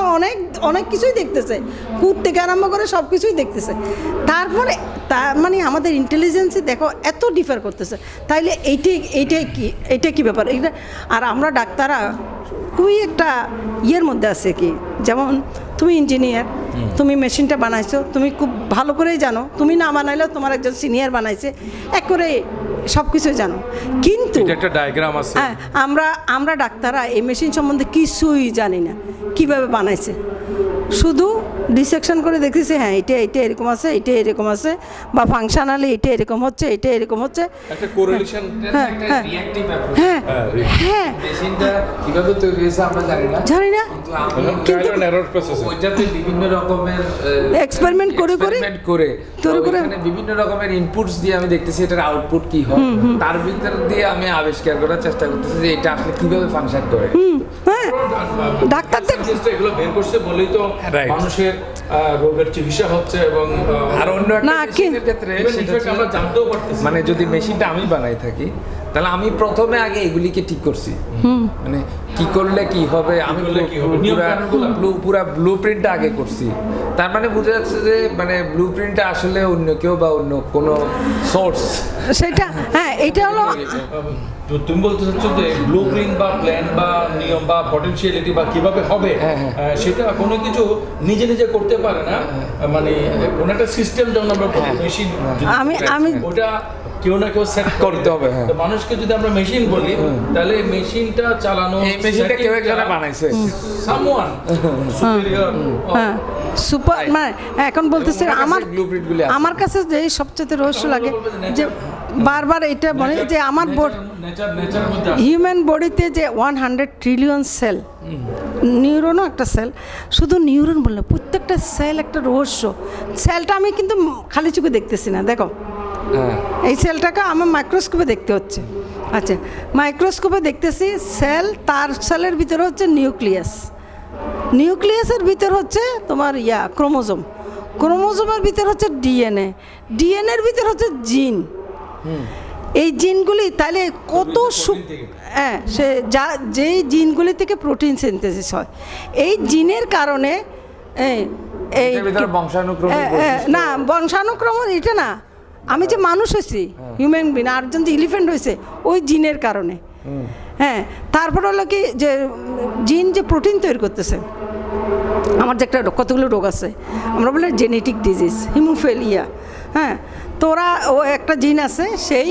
Speaker 2: অনেক কিছুই দেখতেছে, কুট থেকে আরম্ভ করে সব কিছুই দেখতেছে। তারপরে মানে আমাদের ইন্টেলিজেন্সে দেখো এত ডিফার করতেছে, তাইলে এইটা কি ব্যাপার এটা? আর আমরা ডাক্তাররা খুবই একটা ইয়ের মধ্যে আছে কি, যেমন তুমি ইঞ্জিনিয়ার, তুমি মেশিনটা বানাইছো, তুমি খুব ভালো করেই জানো, তুমি না বানাইলেও তোমার একজন সিনিয়র বানাইছে, এক করে সব কিছুই জানো, কিন্তু
Speaker 1: একটা ডায়াগ্রাম আছে।
Speaker 2: হ্যাঁ, আমরা ডাক্তাররা এই মেশিন সম্বন্ধে কিছুই জানি না, কিভাবে বানাইছে, শুধু ডিসেকশন করে দেখতেছি, হ্যাঁ এটা এরকম আছে, এটা এরকম আছে, বা ফাংশনালি এটা এরকম হচ্ছে, এটা এরকম হচ্ছে,
Speaker 1: একটা কোরিলেশন,
Speaker 2: হ্যাঁ
Speaker 3: মেশিনটা কিভাবে তৈরি হয়েছে আমরা জানি না,
Speaker 2: কিন্তু
Speaker 1: এরর প্রসেস,
Speaker 3: ওইটাতে বিভিন্ন রকমের
Speaker 2: এক্সপেরিমেন্ট করে
Speaker 3: বিভিন্ন রকমের ইনপুটস দিয়ে আমি দেখতেছি এটার আউটপুট কি হয়, তার ভিতর দিয়ে আমি আবিষ্কার করার চেষ্টা করতেছি যে এটা আসলে কিভাবে ফাংশন করে।
Speaker 2: হ্যাঁ, ডাক্তারদের
Speaker 1: এগুলো বের করছে বলেই তো মানুষের রোগের চিকিৎসা হচ্ছে, এবং
Speaker 3: আর অন্য একটা মেশিনের ক্ষেত্রে সেটা
Speaker 1: আমরা জানতেও পারতেছি,
Speaker 3: মানে যদি মেশিনটা আমি বানাই থাকি তাহলে আমি প্রথমে আগে এগুলিকে ঠিক করছি, মানে কি করলে কি হবে, আমি পুরা ব্লু প্রিন্টটা আগে করছি। তার মানে বোঝা যাচ্ছে যে মানে ব্লু প্রিন্টটা আসলে অন্য কেউ বা অন্য কোনো সোর্স,
Speaker 2: সেটা হ্যাঁ, এটা হলো
Speaker 1: তুমি বলতে চাচ্ছ যে ব্লুপ্রিন্ট বা প্ল্যান বা নিয়ম বা পটেনশিয়ালিটি বা কিভাবে হবে সেটা কোনো কিছু নিজে নিজে করতে পারে না, মানে কোনো একটা সিস্টেম যখন আমরা মেশিন
Speaker 2: আমি
Speaker 1: ওটা কেউ না কেউ সেট
Speaker 3: করতে হবে।
Speaker 1: তো মানুষকে যদি আমরা মেশিন বলি তাহলে মেশিনটা চালানো,
Speaker 3: এই মেশিনটা কেউ একজনে বানাইছে,
Speaker 1: সামওয়ান সুপিরিয়র,
Speaker 2: হ্যাঁ সুপার, মানে এখন বলতেছে আমার কাছে যে সবচেয়ে রহস্য লাগে যে বারবার এটা বলে যে আমার হিউম্যান বডিতে যে 100 ট্রিলিয়ন সেল, নিউরনও একটা সেল, শুধু নিউরন বললে প্রত্যেকটা সেল একটা রহস্য। সেলটা আমি কিন্তু খালি চোখে দেখতেছি না, দেখো এই সেলটাকে আমার মাইক্রোস্কোপে দেখতে হচ্ছে। আচ্ছা, মাইক্রোস্কোপে দেখতেছি সেল, তার সেলের ভিতরে হচ্ছে নিউক্লিয়াসের ভিতর হচ্ছে তোমার ক্রোমোজোমের ভিতর হচ্ছে ডিএনএর ভিতর হচ্ছে জিন। এই জিনগুলি তাহলে কত হ্যাঁ, সে যেই জিনগুলি থেকে প্রোটিন সিনথেসিস হয়, এই জিনের কারণে এই না বংশানুক্রমণ এটা না, আমি যে মানুষ হয়েছি হিউম্যান বিং, আরেকজন যে এলিফ্যান্ট হয়েছে ওই জিনের কারণে। হ্যাঁ, তারপর হলো কি যে জিন যে প্রোটিন তৈরি করতেছে, আমার যে একটা কতগুলো রোগ আছে আমরা বলি জেনেটিক ডিজিজ, হিমোফিলিয়া, হ্যাঁ, তো ও একটা জিন আছে সেই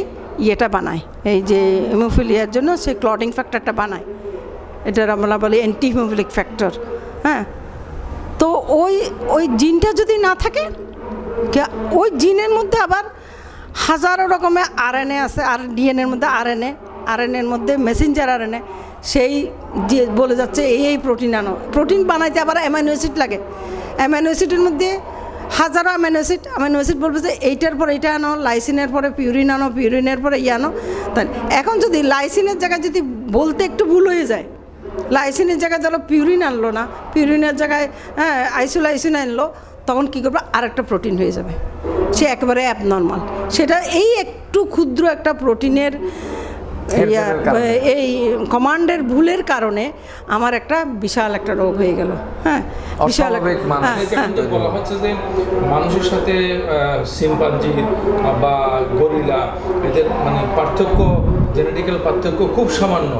Speaker 2: ইয়েটা বানায়, এই যে হিমোফিলিয়ার জন্য সেই ক্লটিং ফ্যাক্টরটা বানায়, এটার আমরা বলি অ্যান্টি হিমোফিলিক ফ্যাক্টর। হ্যাঁ, তো ওই জিনটা যদি না থাকে, ওই জিনের মধ্যে আবার হাজারো রকমের আরএনএ আছে, আর ডিএনএর মধ্যে আরএনএর মধ্যে মেসেঞ্জার আরএনএ, সেই যে বলে যাচ্ছে এই প্রোটিন আনো, প্রোটিন বানাইতে আবার অ্যামাইনো অ্যাসিড লাগে, অ্যামাইনো অ্যাসিডের মধ্যে হাজারো অ্যামাইনো অ্যাসিড বলবে যে এইটার পর এইটা আনো, লাইসিনের পরে পিউরিন আনো, পিউরিনের পরে আনো। তাই এখন যদি লাইসিনের জায়গায় যদি বলতে একটু ভুল হয়ে যায়, লাইসিনের জায়গায় ধরো পিউরিন আনলো না, পিউরিনের জায়গায় আইসোলাইসিন আনলো, তখন কী করবে, আরেকটা প্রোটিন হয়ে যাবে, সে একেবারে অ্যাবনর্মাল। সেটা এই একটু ক্ষুদ্র একটা প্রোটিনের এই কমান্ডের ভুলের কারণে আমার একটা বিশাল একটা রোগ হয়ে গেল। হ্যাঁ, বিশাল
Speaker 4: বলা হচ্ছে যে মানুষের সাথে শিম্পাঞ্জি বা গরিলা এদের মানে পার্থক্য, জেনেটিক্যাল পার্থক্য খুব সামান্য,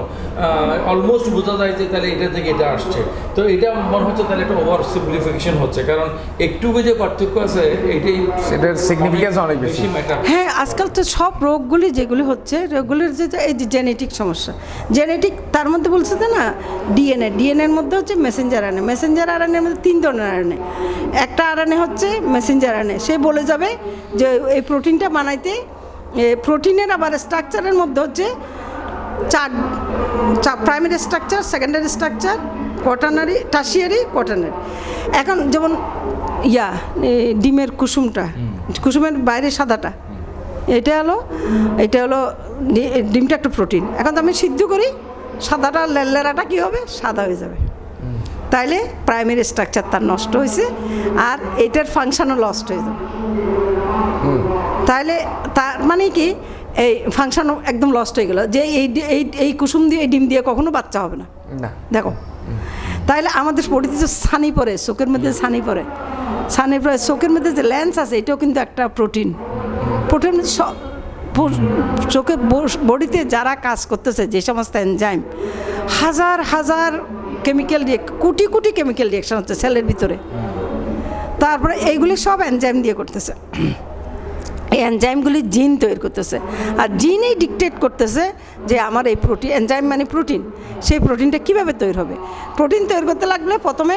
Speaker 4: অলমোস্ট বোঝা যায় যে তাহলে এটা থেকে এটা আসছে। তো এটা মনে হচ্ছে তাহলে একটা ওভার সিম্পলিফিকেশন হচ্ছে, কারণ একটুকু যে পার্থক্য আছে এটাই,
Speaker 3: সেটার সিগনিফিকেন্স অনেক বেশি
Speaker 4: ম্যাটার।
Speaker 2: হ্যাঁ, আজকাল তো সব রোগগুলি যেগুলি হচ্ছে, রোগগুলির যে এই যে জেনেটিক সমস্যা, জেনেটিক, তার মধ্যে বলছে যে না ডিএনএর মধ্যে হচ্ছে মেসেঞ্জার আরএনএর মধ্যে 3 ধরনের আরএনএ। একটা আরএনএ হচ্ছে মেসেঞ্জার আরএনএ, সে বলে যাবে যে এই প্রোটিনটা বানাইতে, প্রোটিনের আবার স্ট্রাকচারের মধ্যে হচ্ছে 4 primary structure, secondary structure, quaternary, tertiary, quaternary. এখন যেমন ডিমের কুসুমের বাইরে সাদাটা, এটা হলো ডিমটা একটা প্রোটিন। এখন তো আমি সিদ্ধ করি, সাদাটা লেলাটা কী হবে, সাদা হয়ে যাবে। তাইলে প্রাইমারি স্ট্রাকচার তার নষ্ট হয়েছে, আর এটার ফাংশনও লস্ট হয়ে যাবে। তাইলে তার মানে কি, এই ফাংশনও একদম লস্ট হয়ে গেল, যে এই কুসুম দিয়ে, এই ডিম দিয়ে কখনো বাচ্চা হবে না। দেখো, তাইলে আমাদের বডিতে যে ছানি পড়ে, চোখের মধ্যে ছানি পড়ে, চোখের মধ্যে যে লেন্স আছে, এটাও কিন্তু একটা প্রোটিন। চোখের বডিতে যারা কাজ করতেছে, যে সমস্ত এনজাইম, হাজার কেমিক্যাল কোটি কেমিক্যাল রিয়াকশন হচ্ছে সেলের ভিতরে, তারপরে এইগুলি সব এনজাইম দিয়ে করতেছে। এই এনজাইমগুলি জিন তৈরি করতেছে, আর জিনই ডিকটেট করতেছে যে আমার এই প্রোটিন, এনজাইম মানে প্রোটিন, সেই প্রোটিনটা কীভাবে তৈরি হবে। প্রোটিন তৈরি করতে লাগলে প্রথমে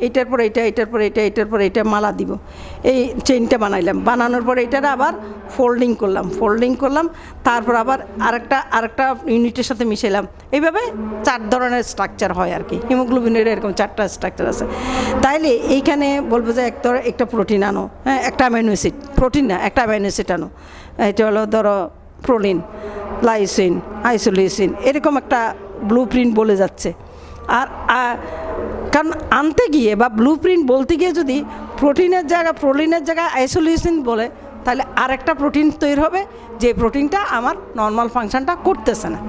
Speaker 2: এইটার পর এইটার পর এইটা মালা দিব, এই চেইনটা বানানোর পরে এইটার আবার ফোল্ডিং করলাম, তারপর আবার আরেকটা ইউনিটের সাথে মিশাইলাম। এইভাবে 4 ধরনের স্ট্রাকচার হয় আর কি। হিমোগ্লোবিনের এরকম 4টা স্ট্রাকচার আছে। তাইলে এইখানে বলবো যে একটা প্রোটিন আনো, হ্যাঁ, একটা অ্যামাইনো অ্যাসিড, প্রোটিন না, একটা অ্যামাইনো অ্যাসিড আনো, এটা হলো ধরো প্রোলিন, লাইসিন, আইসোলিউসিন, এরকম একটা ব্লু প্রিন্ট বলে যাচ্ছে। আর কারণ আনতে গিয়ে বা ব্লু প্রিন্ট বলতে গিয়ে যদি প্রোলিনের জায়গায় আইসোলিউসিন বলে, তাহলে আরেকটা প্রোটিন তৈরি হবে, যে প্রোটিনটা আমার নর্মাল ফাংশনটা করতেছে না,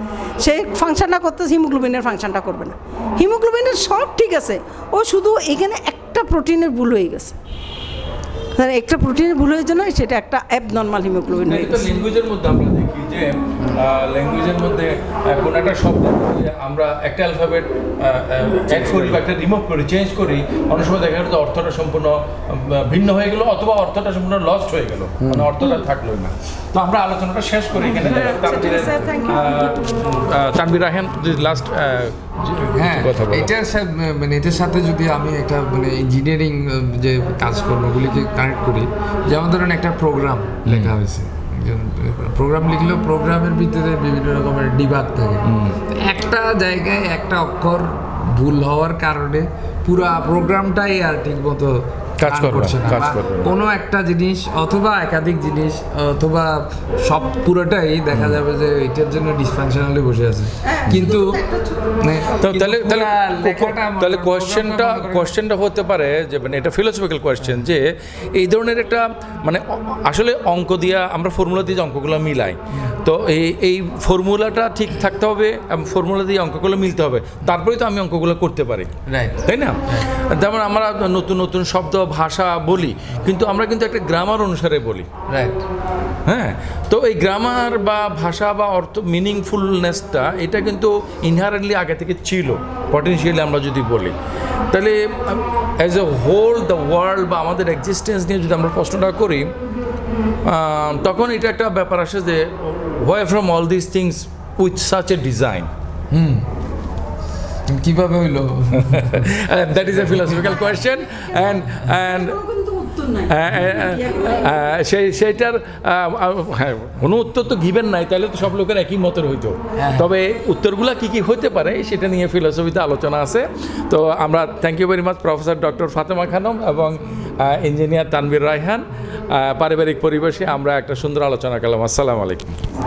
Speaker 2: সেই ফাংশনটা করতেছে, হিমোগ্লোবিনের ফাংশনটা করবে না। হিমোগ্লোবিনের সব ঠিক আছে, ও শুধু এখানে একটা প্রোটিনের ভুল হয়ে গেছে, একটা প্রোটিনের ভুল হয়ে জন্য সেটা একটা অ্যাবনর্মাল হিমোগ্লোবিন হয়ে গেছে।
Speaker 4: ল্যাঙ্গুয়েজের মধ্যে আমরা দেখি যে ল্যাঙ্গুয়েজের মধ্যে কোনো একটা শব্দ আমরা একটা অ্যালফাবেট অ্যাড করি বা একটা রিমুভ করি, চেঞ্জ করি, অনেক সময় দেখা গেল অর্থটা সম্পূর্ণ ভিন্ন হয়ে গেল, অথবা অর্থটা সম্পূর্ণ লস্ট হয়ে গেল, মানে অর্থটা থাকলো না। তো আমরা আলোচনাটা শেষ করি এখানে। তানভীর রায়হান, লাস্ট কথা বলো।
Speaker 3: এটার সাথে যদি আমি একটা ইঞ্জিনিয়ারিং যে কাজকর্মগুলিকে কানেক্ট করি, যেমন ধরেন একটা প্রোগ্রাম লেখা হয়েছে, প্রোগ্রাম লিখলো, প্রোগ্রামের ভিতরে বিভিন্ন রকমের ডিবাগ থাকে, একটা জায়গায় একটা অক্ষর ভুল হওয়ার কারণে পুরা প্রোগ্রামটাই আর ঠিক মতো কাজ করছে না। কোনো একটা জিনিস অথবা একাধিক জিনিস অথবা সব পুরোটাই দেখা যাবে যে এটার জন্য ডিসফাংশনালি বসে আছে। কিন্তু
Speaker 4: তাহলে কোয়েশ্চেনটা হতে পারে যে এটা ফিলোসফিক্যাল কোয়েশ্চেন, যে এই ধরনের একটা আসলে অঙ্ক দিয়ে আমরা ফর্মুলা দিয়ে অঙ্কগুলো মিলাই, তো এই ফর্মুলাটা ঠিক থাকতে হবে এবং ফর্মুলা দিয়ে অঙ্কগুলো মিলতে হবে, তারপরেই তো আমি অঙ্কগুলো করতে পারি, তাই না? যেমন আমরা নতুন শব্দ ভাষা বলি, কিন্তু আমরা কিন্তু একটা গ্রামার অনুসারে বলি, হ্যাঁ। তো এই গ্রামার বা ভাষা বা অর্থ মিনিংফুলনেসটা এটা কিন্তু ইনহারেন্টলি আগে থেকে ছিল, পটেনশিয়ালি আমরা যদি বলি, তাহলে as a whole the world বা আমাদের এক্সিস্টেন্স নিয়ে যদি আমরা প্রশ্নটা করি, তখন এটা একটা ব্যাপার আসে যে where from all this things with such a design.
Speaker 3: কিভাবে হইলো?
Speaker 4: That is a philosophical question and সেইটার হ্যাঁ, কোনো উত্তর তো গিভেন নাই, তাহলে তো সব লোকের একই মতের হইতো। তবে উত্তরগুলো কী কী হতে পারে সেটা নিয়ে ফিলোসফিতে আলোচনা আছে। তো আমরা thank you very much professor doctor Fatema Khanam এবং ইঞ্জিনিয়ার তানভীর রায়হান। পারিবারিক পরিবেশে আমরা একটা সুন্দর আলোচনা করলাম। আসসালামু আলাইকুম।